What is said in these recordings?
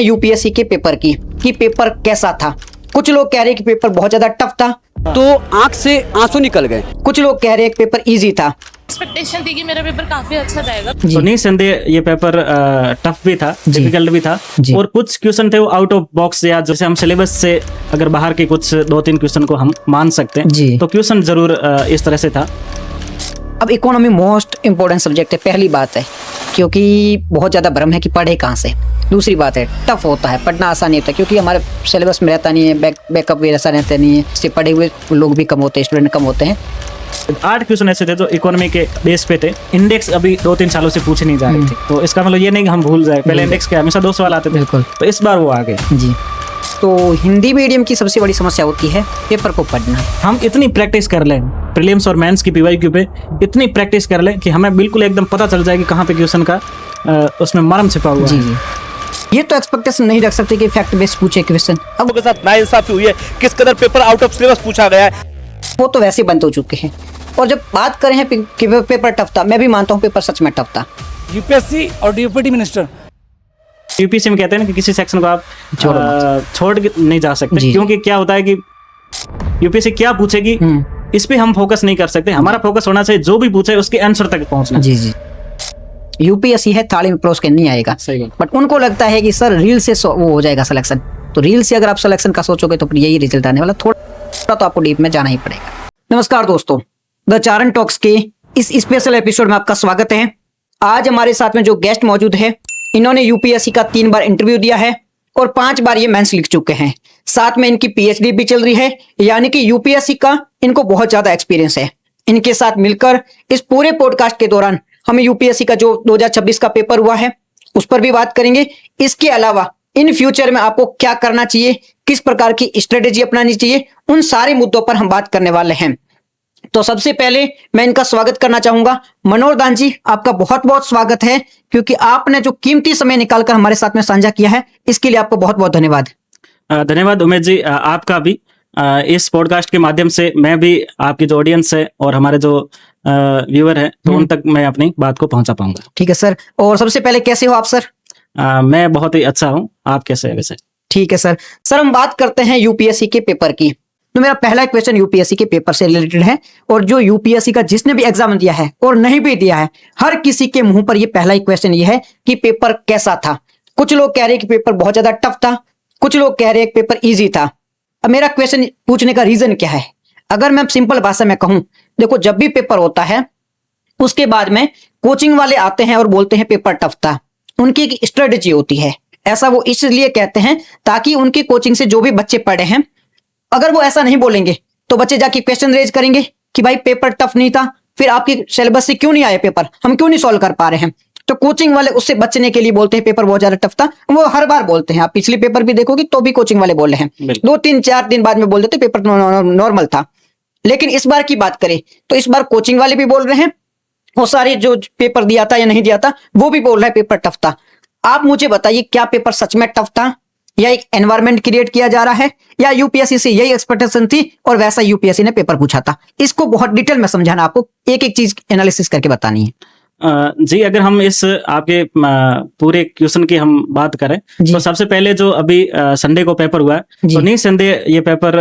UPSC के paper की कि पेपर कैसा था। कुछ लोग कह रहे हैं कि पेपर बहुत ज्यादा टफ था, तो आंख से आंसू निकल गए। कुछ लोग कह रहे हैं कि पेपर इजी था। एक्सपेक्टेशन थी कि मेरा पेपर काफी अच्छा जाएगा। तो निसंदेह ये पेपर टफ भी था, डिफिकल्ट भी था और कुछ क्वेश्चन थे वो आउट ऑफ बॉक्स या जैसे हम सिलेबस से अगर बाहर के कुछ 2-3 क्वेश्चन को हम मान सकते हैं, तो क्वेश्चन जरूर इस तरह से था। अब इकोनॉमी मोस्ट इम्पोर्टेंट सब्जेक्ट है, पहली बात है, क्योंकि बहुत ज़्यादा भ्रम है कि पढ़े कहाँ से। दूसरी बात है टफ होता है, पढ़ना आसान नहीं होता, क्योंकि हमारे सिलेबस में रहता नहीं है, बैकअप भी ऐसा रहता नहीं है, इससे पढ़े हुए लोग भी कम होते हैं, स्टूडेंट कम होते हैं। 8 क्वेश्चन ऐसे थे जो इकोनॉमी के बेस पे थे। इंडेक्स अभी 2-3 सालों से पूछे नहीं जा रहे थे, तो इसका मतलब ये नहीं कि हम भूल जाए। पहले इंडेक्स के हमेशा 2 सवाल आते थे, तो इस बार वो आ गए जी। तो हिंदी मीडियम की सबसे बड़ी समस्या होती है पेपर को पढ़ना। हम इतनी प्रैक्टिस कर लें प्रीलिम्स और मेंस की पीवाईक्यू पे, इतनी प्रैक्टिस कर लें कि हमें बिल्कुल एकदम पता चल जाए कि कहाँ पे क्वेश्चन का उसमें मर्म छिपा हुआ है। ये तो एक्सपेक्टेशन नहीं रख सकते कि फैक्ट बेस्ड पूछे क्वेश्चन। अब के साथ नाइंसाफी हुई है, किस कदर पेपर आउट ऑफ सिलेबस पूछा गया है, वो तो वैसे बंद हो चुके हैं। और जब बात करें हैं कि पेपर टफ था, मैं भी मानता हूँ पेपर सच में टफ था। यूपीएससी और डिप्टी मिनिस्टर यूपीएससी में कहते हैं ना कि किसी सेक्शन को आप छोड़ नहीं जा सकते, क्योंकि क्या होता है कि यूपीएससी क्या पूछेगी इस पे हम फोकस नहीं कर सकते। हमारा फोकस होना चाहिए जो भी पूछे उसके आंसर तक पहुंचना। जी जी। यूपीएससी है थाली में परोस के नहीं आएगा, बट उनको लगता है कि सर रील से वो हो जाएगा सिलेक्शन। तो रील से अगर आप सिलेक्शन का सोचोगे तो फिर यही रिजल्ट आने वाला। थोड़ा तो आपको डीप में जाना ही पड़ेगा। नमस्कार दोस्तों, द चारण टॉक्स के इस स्पेशल एपिसोड में आपका स्वागत है। आज हमारे साथ में जो गेस्ट मौजूद है, इन्होंने यूपीएससी का 3 बार इंटरव्यू दिया है और 5 बार ये मेंस लिख चुके हैं। साथ में इनकी पीएचडी भी चल रही है, यानी कि यूपीएससी का इनको बहुत ज्यादा एक्सपीरियंस है। इनके साथ मिलकर इस पूरे पॉडकास्ट के दौरान हम यूपीएससी का जो 2026 का पेपर हुआ है उस पर भी बात करेंगे। इसके अलावा इन फ्यूचर में आपको क्या करना चाहिए, किस प्रकार की स्ट्रेटेजी अपनानी चाहिए, उन सारे मुद्दों पर हम बात करने वाले हैं। तो सबसे पहले मैं इनका स्वागत करना चाहूंगा। मनोहर दान जी, आपका बहुत बहुत स्वागत है, क्योंकि आपने जो कीमती समय निकालकर हमारे साथ में साझा किया है, इसके लिए आपको बहुत बहुत धन्यवाद। धन्यवाद उमेश जी, आपका भी। इस पॉडकास्ट के माध्यम से मैं भी आपकी जो ऑडियंस है और हमारे जो व्यूअर है, तो उन तक मैं अपनी बात को पहुंचा पाऊंगा। ठीक है सर। और सबसे पहले कैसे हो आप सर? मैं बहुत ही अच्छा हूं, आप कैसे हैं वैसे? ठीक है सर। सर हम बात करते हैं यूपीएससी के पेपर की। तो मेरा पहला क्वेश्चन यूपीएससी के पेपर से रिलेटेड है, और जो यूपीएससी का जिसने भी एग्जाम दिया है और नहीं भी दिया है, हर किसी के मुंह पर ये पहला ही क्वेश्चन ये है कि पेपर कैसा था। कुछ लोग कह रहे हैं कि पेपर बहुत ज्यादा टफ था, कुछ लोग कह रहे हैं कि पेपर इजी था। अब मेरा क्वेश्चन पूछने का रीजन क्या है? अगर मैं सिंपल भाषा में कहूं, देखो जब भी पेपर होता है उसके बाद में कोचिंग वाले आते हैं और बोलते हैं पेपर टफ था। उनकी एक स्ट्रेटेजी होती है, ऐसा वो इसलिए कहते हैं ताकि उनकी कोचिंग से जो भी बच्चे पढ़े हैं, अगर वो ऐसा नहीं बोलेंगे तो बच्चे जाके क्वेश्चन रेज करेंगे कि भाई पेपर टफ नहीं था, फिर आपकी सिलेबस से क्यों नहीं आए पेपर, हम क्यों नहीं सॉल्व कर पा रहे हैं। तो कोचिंग वाले उससे बचने के लिए बोलते हैं पेपर बहुत ज्यादा टफ था। वो हर बार बोलते हैं, आप पिछले पेपर भी देखोगे तो भी कोचिंग वाले बोल रहे हैं। 2-3-4 दिन बाद में बोल देते पेपर नॉर्मल था। लेकिन इस बार की बात करें तो इस बार कोचिंग वाले भी बोल रहे हैं और सारे जो पेपर दिया था या नहीं दिया था वो भी बोल रहे हैं पेपर टफ था। आप मुझे बताइए, क्या पेपर सच में टफ था या एक एनवायरनमेंट क्रिएट किया जा रहा है, या यूपीएससी से यही एक्सपेक्टेशन थी और वैसा यूपीएससी ने पेपर पूछा था? इसको बहुत डिटेल में समझाना, आपको एक एक चीज एनालिसिस करके बतानी है। जी, अगर हम इस आपके पूरे क्वेश्चन की हम बात करें तो सबसे पहले जो अभी संडे को पेपर हुआ है, तो निसंदेह ये पेपर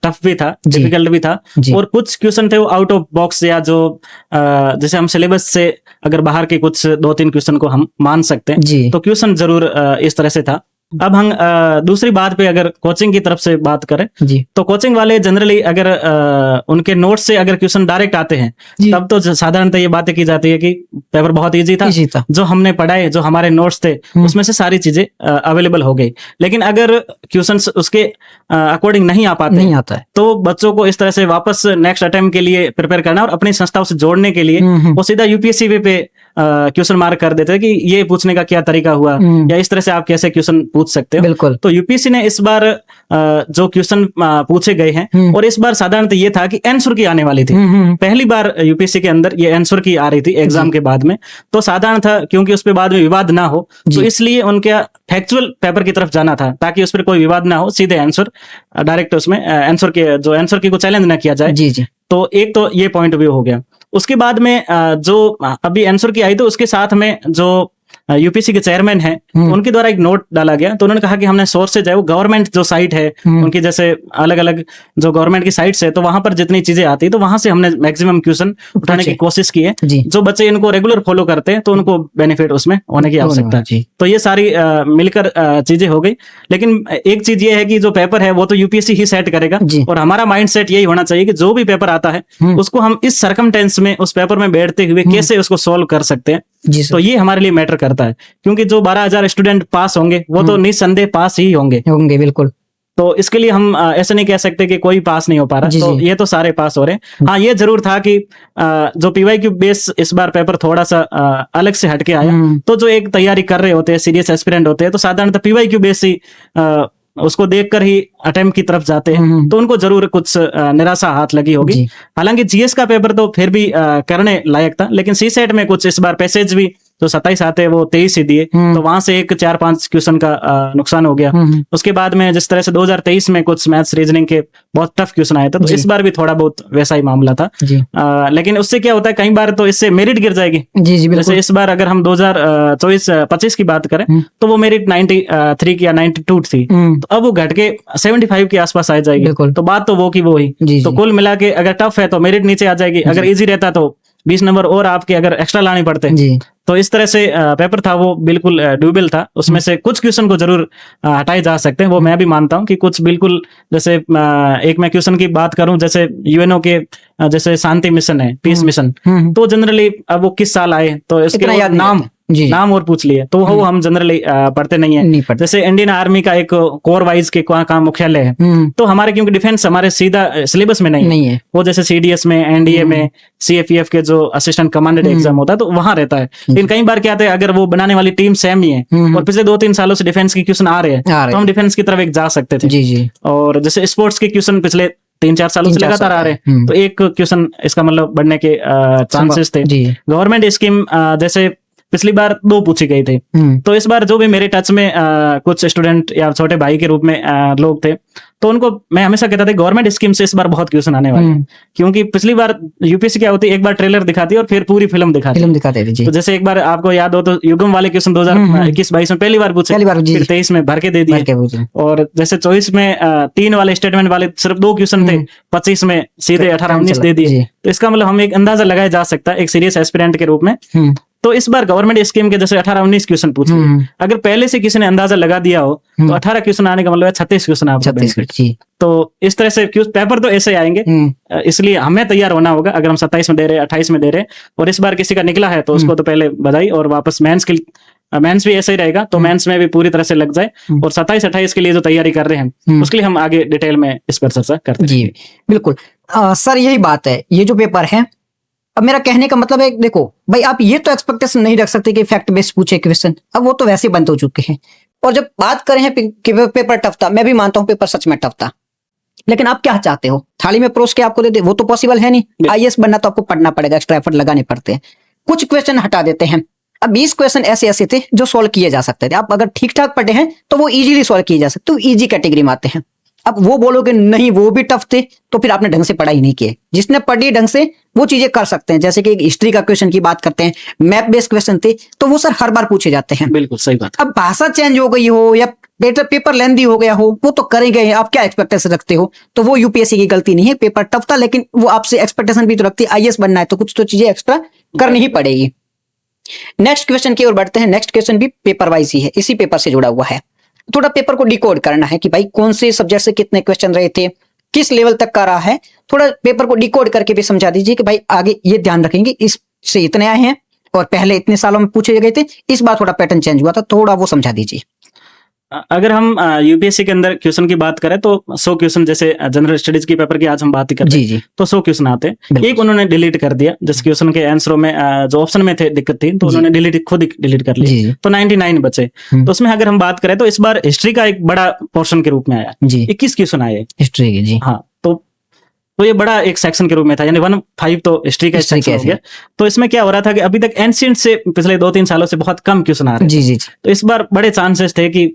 टफ भी था, डिफिकल्ट भी था और कुछ क्वेश्चन थे वो आउट ऑफ बॉक्स या जो जैसे हम सिलेबस से अगर बाहर के कुछ 2-3 क्वेश्चन को हम मान सकते हैं, तो क्वेश्चन जरूर इस तरह से था। अब हम दूसरी बात पे अगर कोचिंग की तरफ से बात करें तो कोचिंग वाले जनरली अगर उनके नोट्स से अगर क्वेश्चन डायरेक्ट आते हैं तब तो साधारणतः ये बातें की जाती है कि पेपर बहुत इजी था, जो हमने पढ़ाए, जो हमारे नोट्स थे उसमें से सारी चीजें अवेलेबल हो गई। लेकिन अगर क्वेश्चन उसके अकॉर्डिंग नहीं आता है तो बच्चों को इस तरह से वापस नेक्स्ट अटेम्प्ट के लिए प्रिपेयर करना और अपनी संस्थाओं से जोड़ने के लिए वो सीधा यूपीएससी पे क्वेश्चन मार्क कर देते हैं कि ये पूछने का क्या तरीका हुआ या इस तरह से आप कैसे क्वेश्चन पूछ सकते हो। बिल्कुल। तो यूपीएससी ने इस बार जो क्वेश्चन पूछे गए हैं, और इस बार साधारणतः ये था कि आंसर की आने वाली थी। पहली बार यूपीएससी के अंदर ये आंसर की आ रही थी एग्जाम के बाद में, तो साधारण था क्योंकि उस पर बाद में विवाद ना हो, तो इसलिए उनके फैक्चुअल पेपर की तरफ जाना था ताकि उस पर कोई विवाद ना हो, सीधे आंसर डायरेक्ट उसमें आंसर की को चैलेंज ना किया जाए। तो एक तो ये पॉइंट व्यू हो गया। उसके बाद में जो अभी आंसर की आई तो उसके साथ में जो यूपीएससी के चेयरमैन हैं, उनके द्वारा एक नोट डाला गया। तो उन्होंने कहा कि हमने सोर्सेज है वो गवर्नमेंट जो साइट है उनकी, जैसे अलग अलग जो गवर्नमेंट की साइट्स है, तो वहां पर जितनी चीजें आती है तो वहां से हमने मैक्सिमम क्वेश्चन उठाने की कोशिश की है। जो बच्चे इनको रेगुलर फॉलो करते हैं तो उनको बेनिफिट उसमें होने की आवश्यकता है। तो ये सारी मिलकर चीजें हो गई। लेकिन एक चीज ये है कि जो पेपर है वो तो यूपीएससी ही सेट करेगा, और हमारा माइंड सेट यही होना चाहिए कि जो भी पेपर आता है उसको हम इस सर्कमटेंस में उस पेपर में बैठते हुए कैसे उसको सोल्व कर सकते हैं। तो ये हमारे लिए मैटर करता है, क्योंकि जो 12,000 स्टूडेंट पास होंगे वो तो निस्संदेह पास ही होंगे। बिल्कुल। तो इसके लिए हम ऐसे नहीं कह सकते कि कोई पास नहीं हो पा रहा, तो ये तो सारे पास हो रहे हैं। हाँ, ये जरूर था कि जो पीवाईक्यू बेस इस बार पेपर थोड़ा सा अलग से हटके आया, तो जो एक तैयारी कर रहे होते हैं, सीरियस एस्पिरेंट होते हैं, तो साधारणतः पीवाईक्यू बेस ही उसको देखकर ही अटेम्प्ट की तरफ जाते हैं, तो उनको जरूर कुछ निराशा हाथ लगी होगी। हालांकि जीएस का पेपर तो फिर भी करने लायक था, लेकिन सी सेट में कुछ इस बार पैसेज भी जो 27 आते हैं वो 23 ही दिए, तो वहां से एक 4-5 क्वेश्चन का नुकसान हो गया। उसके बाद में जिस तरह से 2023 में कुछ मैथ्स रीजनिंग के बहुत टफ क्वेश्चन आए थे, तो इस बार भी थोड़ा बहुत वैसा ही मामला था। लेकिन उससे क्या होता है, कई बार तो इससे मेरिट गिर जाएगी। जैसे इस बार अगर हम 2024-25 की बात करें तो वो मेरिट 93 की या 92 थी, तो अब वो घट के 75 के आसपास आ जाएगी। तो बात तो वो की वो ही। तो कुल मिला के अगर टफ है तो मेरिट नीचे आ जाएगी, अगर इजी रहता तो 20 नंबर और आपके अगर एक्स्ट्रा लाने पड़ते। तो इस तरह से पेपर था वो बिल्कुल ड्यूबल था। उसमें से कुछ क्वेश्चन को जरूर हटाए जा सकते हैं, वो मैं भी मानता हूं कि कुछ बिल्कुल, जैसे एक मैं क्वेश्चन की बात करूं, जैसे यूएनओ के जैसे शांति मिशन है, पीस मिशन, तो जनरली अब वो किस साल आए तो इसके नाम और पूछ लिए, तो वो हम जनरली पढ़ते नहीं है। जैसे इंडियन आर्मी का एक कोर वाइज के कहाँ मुख्यालय है, तो हमारे क्योंकि डिफेंस हमारे सीधा सिलेबस में नहीं है, वो जैसे सीडीएस में, एनडीए में, सीएफईएफ के जो असिस्टेंट कमांडेंट एग्जाम होता है तो वहां रहता है। लेकिन कई बार क्या होता है, अगर वो बनाने वाली टीम सेम ही है और पिछले 2-3 सालों से डिफेंस के क्वेश्चन आ रहे हैं, तो हम डिफेंस की तरफ एक जा सकते थे। और जैसे स्पोर्ट्स के क्वेश्चन पिछले 3-4 सालों से लगातार आ रहे हैं, तो एक क्वेश्चन इसका मतलब बढ़ने के चांसेस थे। गवर्नमेंट स्कीम जैसे पिछली बार 2 पूछी गई थी, तो इस बार जो भी मेरे टच में कुछ स्टूडेंट या छोटे भाई के रूप में लोग थे, तो उनको मैं हमेशा कहता था गवर्नमेंट स्कीम से इस बार बहुत क्वेश्चन आने वाले हैं। क्योंकि पिछली बार यूपीएससी क्या होती है, एक बार ट्रेलर दिखाती है और फिर पूरी फिल्म दिखाती है। तो जैसे एक बार आपको याद हो तो युगम वाले क्वेश्चन 2021-22 में पहली बार पूछे, फिर 23 में भर के दे दिए, और जैसे 24 में 3 वाले स्टेटमेंट वाले सिर्फ 2 क्वेश्चन थे, 25 में सीधे 18-19 दे दिए। तो इसका मतलब हम एक अंदाजा लगाया जा सकता है एक सीरियस एस्पिरेंट के रूप में। तो इस बार गवर्नमेंट स्कीम के जैसे 18-19 क्वेश्चन पूछे, अगर पहले से किसी ने अंदाजा लगा दिया हो तो 18 क्वेश्चन आने का मतलब है 36 क्वेश्चन आपको। तो इस तरह से पेपर तो ऐसे आएंगे, इसलिए हमें तैयार होना होगा। अगर हम 27 में दे रहे हैं, 28 में दे रहे हैं, और इस बार किसी का निकला है तो उसको तो पहले बधाई, और वापस मेंस भी ऐसे ही रहेगा, तो मेंस में भी पूरी तरह से लग जाए। और 27-28 के लिए जो तैयारी कर रहे हैं उसके लिए हम आगे डिटेल में इस पर चर्चा करते हैं। जी बिल्कुल सर, यही बात है। ये जो पेपर है, अब मेरा कहने का मतलब है, देखो भाई, आप ये तो एक्सपेक्टेशन नहीं रख सकते कि फैक्ट बेस्ड पूछे क्वेश्चन, अब वो तो वैसे ही बंद हो चुके हैं। और जब बात करें हैं कि पेपर टफ था, मैं भी मानता हूं पेपर सच में टफ था, लेकिन आप क्या चाहते हो, थाली में परोस के आपको दे दे, वो तो पॉसिबल है नहीं। आईएएस बनना तो आपको पढ़ना पड़ेगा, एक्स्ट्रा एफर्ट लगाने पड़ते हैं। कुछ क्वेश्चन हटा देते हैं। अब 20 क्वेश्चन ऐसे थे जो सोल्व किए जा सकते थे, आप अगर ठीक ठाक पढ़े हैं तो वो इजीली सोल्व किए जा सकते, तो इजी कैटेगरी में आते हैं। अब वो बोलोगे नहीं वो भी टफ थे, तो फिर आपने ढंग से पढ़ाई नहीं की। जिसने पढ़ी ढंग से वो चीजें कर सकते हैं। जैसे कि हिस्ट्री का क्वेश्चन की बात करते हैं, मैप बेस्ड क्वेश्चन थे, तो वो सर हर बार पूछे जाते हैं। बिल्कुल सही बात। अब भाषा चेंज हो गई हो या पेपर लेंदी हो गया हो, वो तो करेंगे, आप क्या एक्सपेक्टेशन रखते हो। तो वो यूपीएससी की गलती नहीं है, पेपर टफ था, लेकिन वो आपसे एक्सपेक्टेशन भी तो रखती है। आईएएस बनना है तो कुछ तो चीजें एक्स्ट्रा करनी ही पड़ेगी। नेक्स्ट क्वेश्चन की ओर बढ़ते हैं। नेक्स्ट क्वेश्चन भी पेपर वाइज ही है, इसी पेपर से जुड़ा हुआ है। थोड़ा पेपर को डिकोड करना है कि भाई कौन से सब्जेक्ट से कितने क्वेश्चन रहे थे, किस लेवल तक का रहा है। थोड़ा पेपर को डिकोड करके भी समझा दीजिए कि भाई आगे ये ध्यान रखेंगे, इससे इतने आए हैं और पहले इतने सालों में पूछे गए थे, इस बार थोड़ा पैटर्न चेंज हुआ था, थोड़ा वो समझा दीजिए। अगर हम यूपीएससी के अंदर क्वेश्चन की बात करें तो 100 क्वेश्चन, जैसे जनरल स्टडीज की पेपर की आज हम बात करते हैं, तो 100 क्वेश्चन आते हैं। एक उन्होंने डिलीट कर दिया, जिस क्वेश्चन के आंसरों में जो ऑप्शन में थे दिक्कत थी, तो उन्होंने खुद डिलीट कर लिया, तो 99 बचे। तो उसमें अगर हम बात करें तो इस बार हिस्ट्री का एक बड़ा पोर्शन के रूप में आया, 21 क्वेश्चन आए हिस्ट्री के। जी हाँ, तो ये बड़ा एक सेक्शन के रूप में था, यानी 1/5 तो हिस्ट्री का सेक्शन हो गया। तो इसमें क्या हो रहा था कि अभी तक एंशिएंट से पिछले 2-3 सालों से बहुत कम क्वेश्चन आ रहे हैं। तो इस बार बड़े चांसेस थे कि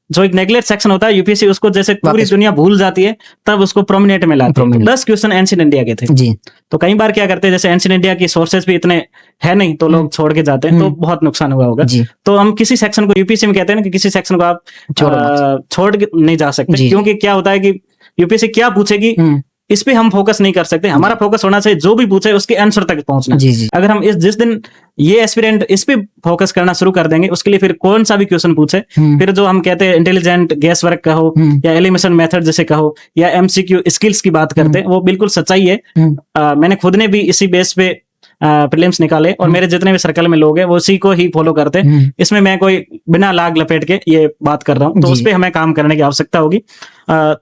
जो एक नेगलेक्ट सेक्शन होता है यूपीएससी उसको जैसे पूरी वापस- दुनिया भूल जाती है तब उसको प्रोमिनेंट में लाते हैं। Prominent। 10 क्वेश्चन एंशिएंट इंडिया के थे। जी तो कई बार क्या करते हैं जैसे एंशिएंट इंडिया की सोर्सेज भी इतने है नहीं तो लोग छोड़ के जाते हैं तो बहुत नुकसान हुआ होगा। जी तो हम किसी सेक्शन को यूपीएससी में कहते हैं ना कि किसी सेक्शन को आप छोड़ के नहीं जा सकते जी। क्योंकि क्या होता है कि यूपीएससी क्या पूछेगी इस पे हम फोकस नहीं कर सकते। हमारा फोकस होना चाहिए जो भी पूछे उसके आंसर तक पहुंचना। जी जी अगर हम जिस दिन ये एस्पिरेंट इस पे फोकस करना शुरू कर देंगे उसके लिए फिर कौन सा भी क्वेश्चन पूछे फिर जो हम कहते हैं इंटेलिजेंट गैस वर्क कहो या एलिमिनेशन मेथड जैसे कहो या एमसीक्यू स्किल्स की बात करते हैं वो बिल्कुल सच्चाई है। मैंने खुद ने भी इसी बेस पे प्रीलिम्स निकाले और मेरे जितने भी सर्कल में लोग हैं वो उसी को ही फॉलो करते हैं। इसमें मैं कोई बिना लाग लपेट के ये बात कर रहा हूँ तो जी। उस पे हमें काम करने की आवश्यकता होगी।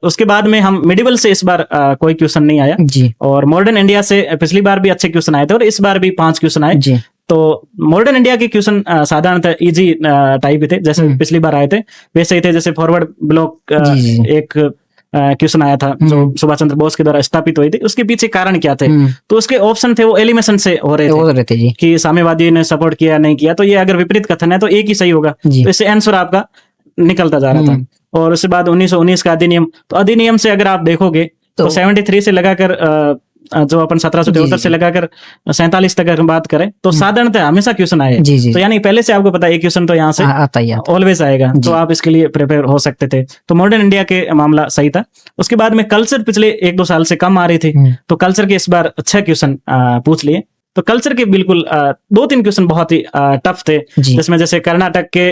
उसके बाद में हम मिडिवल से इस बार कोई क्वेश्चन नहीं आया जी और मॉडर्न इंडिया से पिछली बार भी अच्छे क्वेश्चन आए थे और इस बार भी 5 क्वेश्चन आए। जी तो मॉडर्न इंडिया के क्वेश्चन साधारणतः इजी टाइप ही थे जैसे पिछली बार आए थे वैसे ही थे। जैसे फॉरवर्ड ब्लॉक जी, जी। एक क्वेश्चन आया था जो सुभाष चंद्र बोस के द्वारा स्थापित हुई थी उसके पीछे कारण क्या थे तो उसके ऑप्शन थे वो एलिमिनेशन से हो रहे हो थे रहे थे जी कि साम्यवादी ने सपोर्ट किया नहीं किया तो ये अगर विपरीत कथन है तो एक ही सही होगा जी। तो इससे आंसर आपका निकलता जा रहा था। और उसके बाद 1919 का अधिनियम तो अधिनियम से अगर आप देखोगे तो 73 से लगाकर जो अपन 1773 से लगाकर 47 तक अगर हम बात करें तो साधारणतः हमेशा क्वेश्चन आए। जी जी तो यानी पहले से आपको पता है क्वेश्चन तो यहाँ से आता ही आता ऑलवेज आएगा जी। तो आप इसके लिए प्रिपेयर हो सकते थे। तो मॉडर्न इंडिया के मामला सही था। उसके बाद में कल्चर पिछले 1-2 साल से कम आ रही थी तो कल्चर के इस बार 6 क्वेश्चन पूछ लिए। तो कल्चर के बिल्कुल 2-3 क्वेश्चन बहुत ही टफ थे जी जिसमें जैसे कर्नाटक के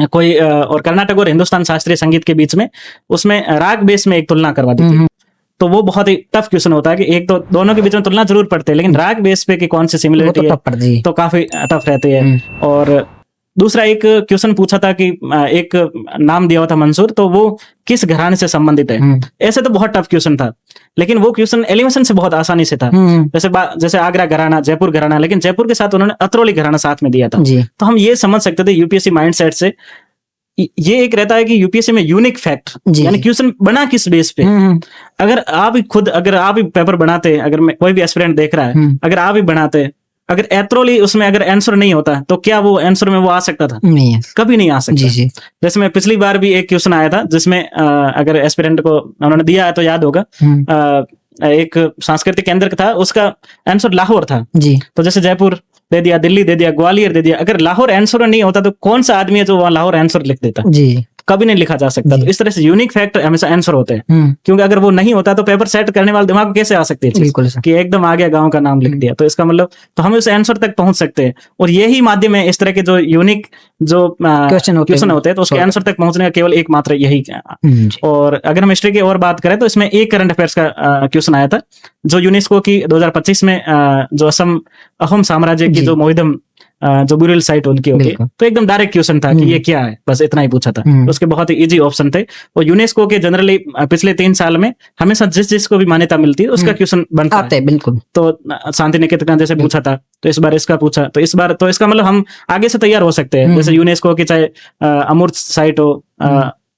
कोई और कर्नाटक और हिंदुस्तान शास्त्रीय संगीत के बीच में उसमें राग बेस में एक तुलना करवा दी थी। तो वो बहुत ही टफ क्वेश्चन होता है कि एक तो दोनों के बीच में तुलना जरूर पड़ती है लेकिन राग बेस पे कि कौन सी वो सिमिलरिटी तो है टप्पर जी तो काफी टफ रहती है। और दूसरा एक क्वेश्चन पूछा था कि एक नाम दिया हुआ था मंसूर तो वो किस घराने से संबंधित है। ऐसे तो बहुत टफ क्वेश्चन था लेकिन वो क्वेश्चन एलिमिनेशन से बहुत आसानी से था। जैसे आगरा घराना जयपुर घराना लेकिन जयपुर के साथ उन्होंने अतरौली घराना साथ में दिया था। जी तो हम ये समझ सकते थे यूपीएससी माइंडसेट से ये एक रहता है कि यूपीएससी में यूनिक फैक्ट जी, यानी जी। क्वेश्चन बना किस बेस पे। अगर आप ही पेपर बनाते अगर कोई भी एस्पिरेंट देख रहा है अगर आप ही बनाते अगर एथरोली उसमें अगर आंसर नहीं होता तो क्या वो आंसर में वो आ सकता था? नहीं है कभी नहीं आ सकता। जी जी जैसे मैं पिछली बार भी एक क्वेश्चन आया था जिसमें अगर एस्पिरेंट को उन्होंने दिया है तो याद होगा एक सांस्कृतिक केंद्र था उसका आंसर लाहौर था। जी तो जैसे जयपुर दे दिया दिल्ली दे दिया ग्वालियर दे दिया अगर लाहौर आंसर नहीं होता तो कौन सा आदमी है जो वहां लाहौर आंसर लिख देता? जी कभी नहीं लिखा जा सकता। जी। तो इस तरह से यूनिक फैक्ट हमेशा आंसर होते हैं क्योंकि अगर वो नहीं होता तो पेपर सेट करने वाले दिमाग को कैसे आ सकती है चीज बिल्कुल सर। कि एकदम आ गया गांव का नाम लिख दिया। तो इसका मतलब तो हम उस आंसर तक पहुंच सकते हैं और यही माध्यम है इस तरह के जो यूनिक जो क्वेश्चन होते हैं तो उसके आंसर तक पहुंचने का केवल एक मात्र यही। जी और अगर हम हिस्ट्री की और बात करें तो इसमें एक करंट अफेयर्स का क्वेश्चन आया था जो यूनेस्को की 2025 में जो असम अहोम साम्राज्य की जी। जो मोहिदम जो ब्यूरल साइट उनकी होगी बिल्कुल। तो एकदम डायरेक्ट क्वेश्चन था कि ये क्या है बस इतना ही पूछा था। उसके बहुत ही इजी ऑप्शन थे और यूनेस्को के जनरली पिछले 3 साल में हमेशा जिसको भी मान्यता मिलती है उसका क्वेश्चन बनता आते है। हैं बिल्कुल तो शांति निकेतन जैसे पूछा था तो इस बार इसका पूछा तो इस बार तो इसका मतलब हम आगे से तैयार हो सकते हैं। जैसे यूनेस्को की चाहे अमूर्त साइट हो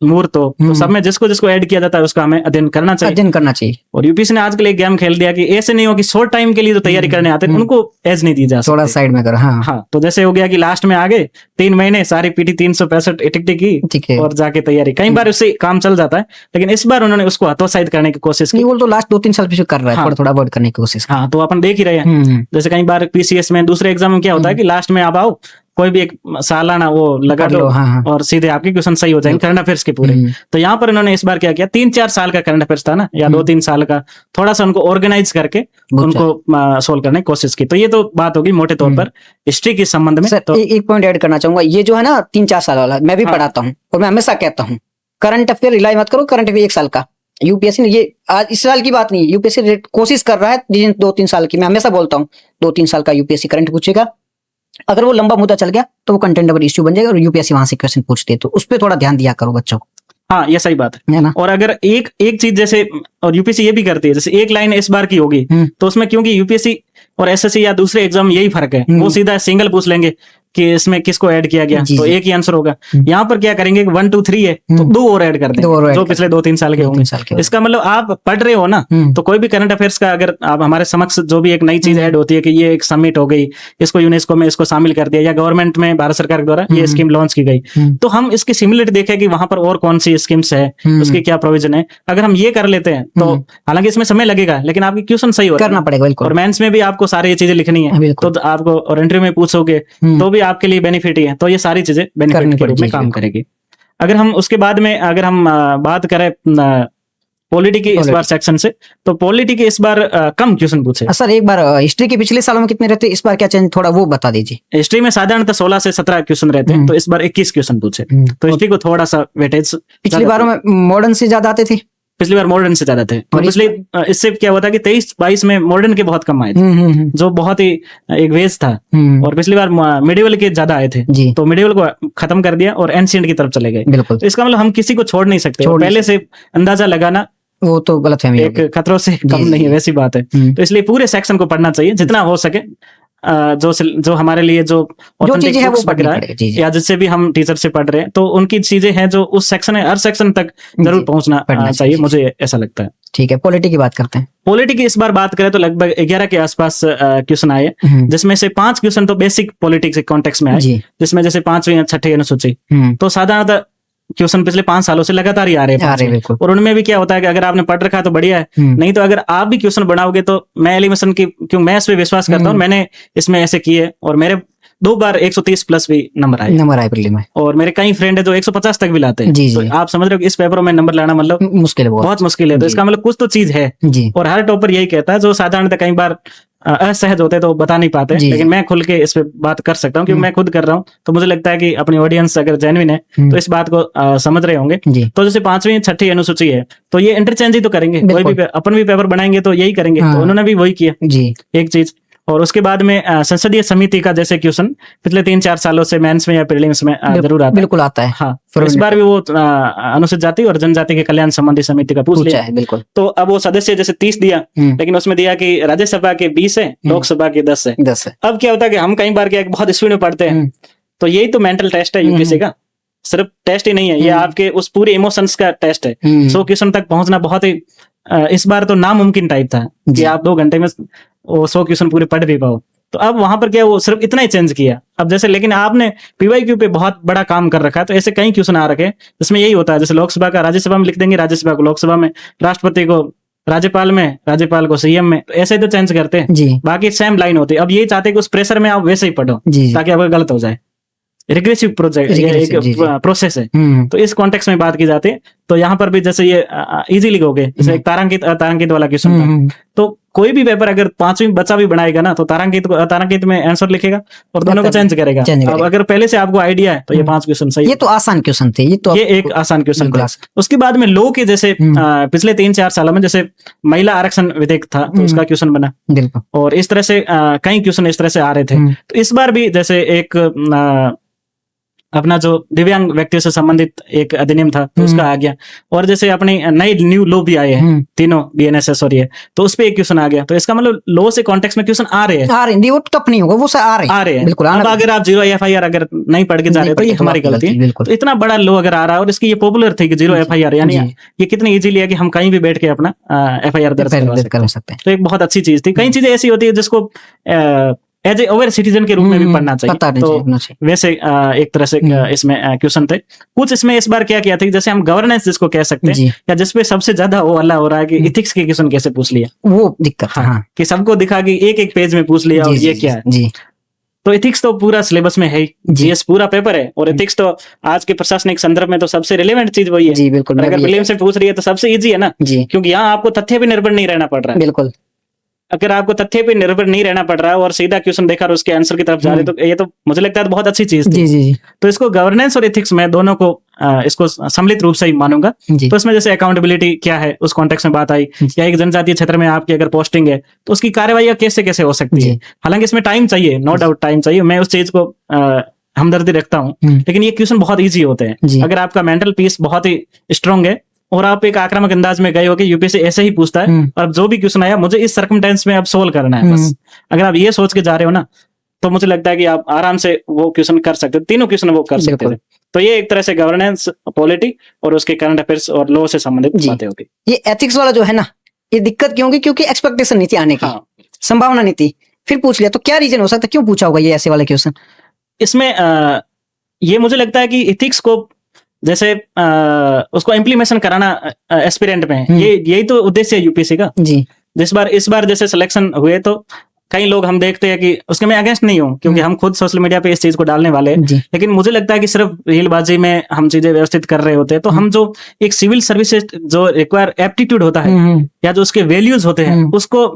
मूर्त हो तो सब में जिसको ऐड किया जाता है उसका हमें अध्ययन करना चाहिए। अध्ययन करना चाहिए। और यूपीएससी ने आजकल एक गेम खेल दिया कि ऐसे नहीं हो कि शॉर्ट टाइम के लिए जो तैयारी करने आते हैं उनको एज नहीं दी जा थोड़ा सकती। साइड में करो हाँ हाँ तो जैसे हो गया कि लास्ट में आ गए 3 महीने सारी पीटी 365 टिकटी की ठीक है। और जाके तैयारी कई बार उससे काम चल जाता है लेकिन इस बार उन्होंने उसको हतोत्साहित करने की कोशिश की। नहीं वो तो लास्ट 2-3 साल पीछे कर रहा है हाँ। थोड़ा थोड़ा अवॉइड करने की कोशिश हाँ तो अपन देख ही रहे हैं जैसे कई बार पीसीएस में दूसरे एग्जाम में क्या होता है कि लास्ट में आप आओ कोई भी एक सालाना वो लगा कर दो लो, हाँ। और सीधे आपके क्वेश्चन सही हो जाएंगे करंट अफेयर्स के पूरे। तो यहाँ पर उन्होंने इस बार क्या किया 3-4 साल का करंट अफेयर्स था ना या 2-3 साल का थोड़ा सा उनको ऑर्गेनाइज करके उनको सोल्व करने की कोशिश की। तो ये तो बात होगी मोटे तौर पर हिस्ट्री के संबंध में। सर तो एक पॉइंट ऐड करना चाहूंगा ये जो है ना 3-4 साल वाला मैं भी हाँ। पढ़ाता हूँ और मैं हमेशा कहता हूँ करंट अफेयर रिलाई मत करो। करंट अफेयर 1 साल का यूपीएससी ने ये आज इस साल की बात नहीं है यूपीएससी कोशिश कर रहा है 2-3 साल की। मैं हमेशा बोलता हूँ 2-3 साल का यूपीएससी करंट पूछेगा अगर वो लंबा मुद्दा चल गया तो वो कंटेंटेबल इश्यू बन जाएगा और यूपीएससी वहां से क्वेश्चन पूछते हैं तो उस पर थोड़ा ध्यान दिया करो बच्चों को। हाँ ये सही बात है ना। और अगर एक चीज जैसे और यूपीएससी ये भी करती है जैसे एक लाइन इस बार की होगी तो उसमें क्योंकि यूपीएससी और एसएससी या दूसरे एग्जाम यही फर्क है वो सीधा सिंगल पूछ लेंगे कि इसमें किसको ऐड किया गया, जी, तो जी। एक ही आंसर होगा। यहाँ पर क्या करेंगे, 1 2 3 है तो 2 और ऐड कर दो और देंगे add जो कर पिछले 2-3 साल के 2-3 होंगे। साल के होंगे। इसका मतलब आप पढ़ रहे हो ना, तो कोई भी करंट अफेयर्स का अगर आप हमारे समक्ष जो भी एक नई चीज ऐड होती है कि ये एक समिट हो गई, इसको यूनेस्को में इसको शामिल कर दिया, या गवर्नमेंट में भारत सरकार के द्वारा ये स्कीम लॉन्च की गई, तो हम इसकी सिमिलरिटी देखें कि वहां पर और कौन सी स्कीम्स है, उसकी क्या प्रोविजन है। अगर हम ये कर लेते हैं तो हालांकि इसमें समय लगेगा, लेकिन आपकी क्वेश्चन सही हो रहा है। करना पड़ेगा बिल्कुल। और मेंस में भी आपको सारी ये चीजें लिखनी है, बिल्कुल। तो आपको और इंटरव्यू में पूछोगे तो भी आपके लिए बेनिफिट ही है। तो ये सारी चीजें करनी बेनिफिट के रूप पड़ेगी, में काम बिल्कुल। करेगी। अगर हम उसके बाद में अगर हम बात करें पॉलिटी की इस बार सेक्शन से, तो पॉलिटी के इस बार कम क्वेश्चन पूछे। सर एक बार हिस्ट्री के पिछले सालों में कितने रहते, इस बार क्या चेंज, थोड़ा वो बता दीजिए। हिस्ट्री में साधारणतः 16 से 17 क्वेश्चन रहते हैं, तो इस बार 21 क्वेश्चन पूछे। तो हिस्ट्री को थोड़ा सा वेटेज पिछली बारों में मॉडर्न से ज्यादा आते थे। पिछली बार मॉडर्न से ज्यादा थे, और और इस पिछले इससे क्या हुआ था कि 23-22 में मॉडर्न के बहुत कम आए थे, जो बहुत ही एक वेज था। और पिछली बार मिडिवल के ज्यादा आए थे, जी। तो मिडिवल को खत्म कर दिया और एंशिएंट की तरफ चले गए। बिल्कुल। तो इसका मतलब हम किसी को छोड़ नहीं सकते, छोड़ नहीं पहले से अंदाजा लगाना वो तो गलत फहमी एक खतरों से कम नहीं है, वैसी बात है। तो इसलिए पूरे सेक्शन को पढ़ना चाहिए जितना हो सके। जो हमारे लिए जो authentic चीजें हैं वो books पढ़नी वगैरह पड़ेगी, जी, जी। या जिससे भी हम टीचर से पढ़ रहे हैं, तो उनकी चीजें हैं जो उस सेक्शन है, हर सेक्शन तक जरूर जी, पहुंचना पढ़ना चाहिए, चाहिए। मुझे ऐसा लगता है। ठीक है, पॉलिटी की बात करते हैं। पॉलिटी की इस बार बात करें तो लगभग 11 के आसपास क्वेश्चन आए, जिसमें से 5 क्वेश्चन तो बेसिक पॉलिटिक्स के कॉन्टेक्स्ट में आए, जी। जिसमें जैसे 5वीं या 6ठी अनुसूची, तो साधारणतः क्वेश्चन पिछले 5 सालों से लगातार ही आ रहे हैं। बिल्कुल। और उनमें भी क्या होता है कि अगर आपने पढ़ रखा है तो बढ़िया है, नहीं तो अगर आप भी क्वेश्चन बनाओगे तो मैं एलिमिनेशन की, क्यों मैं इस पे विश्वास करता हूँ, मैंने इसमें ऐसे किए और मेरे 2 बार 130 प्लस भी नंबर आए प्रीलिम में। और मेरे कई फ्रेंड है जो 150 तक भी लाते हैं। जी, तो जी। आप समझ रहे हो कि इस पेपरों में नंबर लाना मतलब मुश्किल है बहुत मुश्किल है। तो जी। इसका मतलब कुछ तो चीज है, जी। और हर टॉपर यही कहता है, जो साधारणतः कई बार असहज होते हैं तो बता नहीं पाते, जी, लेकिन मैं खुल के इस पे बात कर सकता हूँ क्योंकि मैं खुद कर रहा हूँ। तो मुझे लगता है कि अपनी ऑडियंस अगर जेन्युइन है तो इस बात को समझ रहे होंगे। जी। तो जैसे 5वीं 6ठी अनुसूची है, तो ये इंटरचेंज ही तो करेंगे, कोई भी अपन भी पेपर बनाएंगे तो यही करेंगे। हाँ। तो उन्होंने भी वही किया, जी। एक चीज। और उसके बाद में संसदीय समिति का जैसे क्वेश्चन पिछले 3-4 सालों से मेंस में या प्रीलिम्स में जरूर आता है। बिल्कुल आता है। हाँ, तो इस बार भी वो अनुसूचित जाति और जनजाति के कल्याण संबंधी समिति का पूछ लिया है। बिल्कुल। तो अब वो सदस्य जैसे 30 दिया, लेकिन उसमें दिया कि राज्यसभा के 20 है, लोकसभा के 10 है। 10 है। अब क्या होता है कि हम कई बार क्या बहुत स्पीड में पढ़ते हैं, तो यही तो मेंटल टेस्ट है यूपीएससी का। सिर्फ टेस्ट ही नहीं है, ये आपके उस पूरे इमोशंस का टेस्ट है। 100 क्वेश्चन तक पहुंचना बहुत ही इस बार तो नामुमकिन टाइप था कि आप 2 घंटे में वो 100 क्वेश्चन पूरे पढ़ भी पाओ। तो अब वहां पर क्या वो सिर्फ इतना ही चेंज किया। अब जैसे लेकिन आपने पीवाईक्यू पे बहुत बड़ा काम कर रखा है, तो ऐसे कई क्वेश्चन आ रखे हैं जिसमें यही होता है, जैसे लोकसभा का राज्यसभा में लिख देंगे, राज्यसभा को लोकसभा में, राष्ट्रपति को राज्यपाल में, राज्यपाल को सीएम में, तो ऐसे तो चेंज करते हैं। जी। बाकी सेम लाइन होती है। अब यही चाहते हैं कि उस प्रेशर में आप वैसे ही पढ़ो, जी। ताकि आपका गलत हो जाए। रिग्रेसिव प्रोजेक्ट Regressive, जी, जी। प्रोसेस है। तो इस कॉन्टेक्स्ट में बात की जाती है। तो यहाँ पर भी जैसे ये इजीली हो गए, जैसे एक तारांकित अतारांकित वाला क्वेश्चन था, तो कोई भी पेपर अगर 5वीं बच्चा भी बनाएगा ना, तो तारांकित को अतारांकित में आंसर लिखेगा और दोनों को चेंज करेगा। अब अगर पहले से आपको आइडिया है तो ये 5 क्वेश्चन सही। ये तो आसान क्वेश्चन थे, ये एक आसान क्वेश्चन था। उसके बाद में लो के जैसे पिछले 3-4 सालों में जैसे महिला आरक्षण विधेयक था, तो उसका क्वेश्चन बना, और इस तरह से कई क्वेश्चन इस तरह से आ रहे थे। तो इस बार भी जैसे एक अपना जो दिव्यांग व्यक्तियों से संबंधित एक अधिनियम था, तो उसका आ गया। और जैसे अपने नए न्यू लॉ भी आए हैं, तीनों बीएनएसएस और ये, तो उस पे एक क्वेश्चन आ गया। तो इसका मतलब लॉ से कॉन्टेक्स्ट में क्वेश्चन आ रहे हैं, वो टफ नहीं होगा, वो आ रहे हैं। बिल्कुल। अब अगर आप 0 FIR अगर नहीं पढ़ के जा रहे हो तो ये हमारी गलती है। तो इतना बड़ा लॉ अगर आ रहा है और इसकी ये पॉपुलर थी कि 0 FIR, यानी ये कितनी इजीली है कि हम कहीं भी बैठ के अपना FIR दर्ज कर सकते हैं। तो एक बहुत अच्छी चीज थी। कई चीजें ऐसी होती है जिसको एज ए अवेयर सिटीजन के रूप में भी पढ़ना चाहिए। तो वैसे एक तरह से इसमें क्वेश्चन थे। कुछ इसमें इस बार क्या किया था, जैसे हम गवर्नेंस जिसको कह सकते हैं, या जिसपे सबसे ज्यादा वो हल्ला हो रहा है कि इथिक्स के क्वेश्चन कैसे पूछ लिया, वो दिक्कत। हाँ, कि सबको दिखा कि एक पेज में पूछ लिया और ये क्या है। तो इथिक्स तो पूरा सिलेबस में है, जीएस पूरा पेपर है, और इथिक्स तो आज के प्रशासनिक संदर्भ में तो सबसे रिलेवेंट चीज वही है। जी बिल्कुल। अगर प्रीलिम से पूछ रही है तो सबसे इजी है ना, क्योंकि यहाँ आपको तथ्य पे निर्भर नहीं रहना पड़ रहा है। बिल्कुल। अगर आपको तथ्य पे निर्भर नहीं रहना पड़ रहा है और सीधा क्वेश्चन देखा और उसके आंसर की तरफ जा रहे, तो ये तो मुझे लगता है बहुत अच्छी चीज थी। जी। तो इसको गवर्नेंस और एथिक्स में दोनों को इसको सम्मिलित रूप से ही मानूंगा। तो इसमें जैसे अकाउंटेबिलिटी क्या है उस कॉन्टेक्स्ट में बात आई, या एक जनजातीय क्षेत्र में आपकी अगर पोस्टिंग है तो उसकी कार्यवाही कैसे कैसे हो सकती है। हालांकि इसमें टाइम चाहिए, नो डाउट टाइम चाहिए, मैं उस चीज को हमदर्दी रखता हूँ, लेकिन ये क्वेश्चन बहुत ईजी होते हैं। अगर आपका मेंटल पीस बहुत ही स्ट्रांग है और आप एक आक्रामक अंदाज में गए हो कि यूपीएससी ऐसे ही पूछता है, और जो भी क्वेश्चन आया मुझे इस सर्कमस्टेंस में अब सोल्व करना है बस, अगर आप ये सोच के जा रहे हो ना, तो मुझे लगता है कि आप आराम से वो क्वेश्चन कर सकते हो, तीनों क्वेश्चन वो कर सकते बिल्कुल। थे। तो ये एक तरह से गवर्नेंस, पॉलिटी और उसके करंट अफेयर्स और लॉ से संबंधित जी। बातें होगी। ये एथिक्स वाला जो है ना, ये दिक्कत क्यों होगी? क्योंकि एक्सपेक्टेशन नहीं थी आने की, हाँ, संभावना नहीं थी, फिर पूछ लिया। तो क्या रीजन हो सकता है, क्यों पूछा होगा ये ऐसे वाला क्वेश्चन? इसमें ये मुझे लगता है कि इथिक्स को जैसे उसको इम्प्लीमेशन कराना एस्पिरेंट में, यही तो उद्देश्य है यूपीएससी का। जी इस बार जैसे सिलेक्शन हुए तो कई लोग हम देखते हैं कि उसके मैं अगेंस्ट नहीं हूँ, क्योंकि हम खुद सोशल मीडिया पे इस चीज को डालने वाले हैं। जी। लेकिन मुझे लगता है कि सिर्फ रीलबाजी में हम चीजें व्यवस्थित कर रहे होते हैं, तो हम जो एक सिविल सर्विसेज जो रिक्वायर एप्टीट्यूड होता है या जो उसके वैल्यूज होते हैं, उसको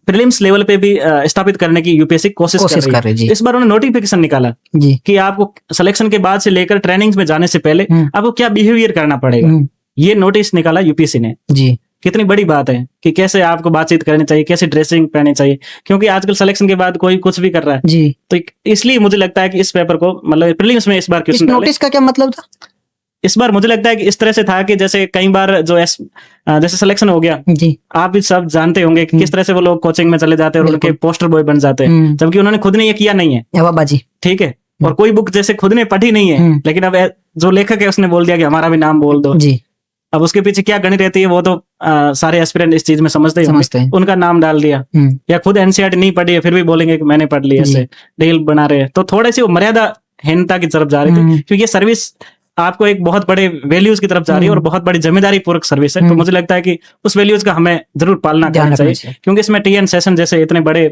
प्रीलिम्स लेवल पे भी स्थापित करने की यूपीएससी कोशिश कर रही है। जी। इस बार उन्होंने नोटिफिकेशन निकाला जी कि आपको सिलेक्शन के बाद से लेकर ट्रेनिंग्स में जाने से पहले आपको क्या बिहेवियर करना पड़ेगा, ये नोटिस निकाला यूपीएससी ने। जी कितनी बड़ी बात है कि कैसे आपको बातचीत करनी चाहिए, कैसे ड्रेसिंग पहननी चाहिए, क्योंकि आजकल सिलेक्शन के बाद कोई कुछ भी कर रहा है। जी। तो इसलिए मुझे लगता है कि इस पेपर को मतलब प्रीलिम्स में इस बार इस क्वेश्चन डाले। नोटिस का क्या मतलब था? इस बार मुझे लगता है कि इस तरह से था कि जैसे कई बार जो जैसे सिलेक्शन हो गया, जी आप भी सब जानते होंगे कि किस तरह से वो लोग कोचिंग में चले जाते हैं और उनके पोस्टर बॉय बन जाते हैं, जबकि उन्होंने खुद ने ये किया नहीं है। हवाबाजी। ठीक है, और कोई बुक जैसे खुद ने पढ़ी नहीं है, लेकिन अब जो लेखक है उसने बोल दिया कि हमारा भी नाम बोल दो। जी अब उसके पीछे क्या गणित रहती है वो तो सारे एस्पिरेंट इस चीज में समझते हैं। उनका नाम डाल दिया, या खुद एनसीईआरटी नहीं पढ़ी है फिर भी बोलेंगे कि मैंने पढ़ लिया, ऐसे रील बना रहे हैं। तो थोड़ी सी वो मर्यादाहीनता की तरफ जा रही थी, क्योंकि ये सर्विस आपको एक बहुत बड़े वैल्यूज की तरफ जा रही है और बहुत बड़ी जिम्मेदारी पूर्वक सर्विस है। तो मुझे लगता है कि उस वैल्यूज का हमें जरूर पालना करना चाहिए, क्योंकि इसमें टीएन सेशन जैसे इतने बड़े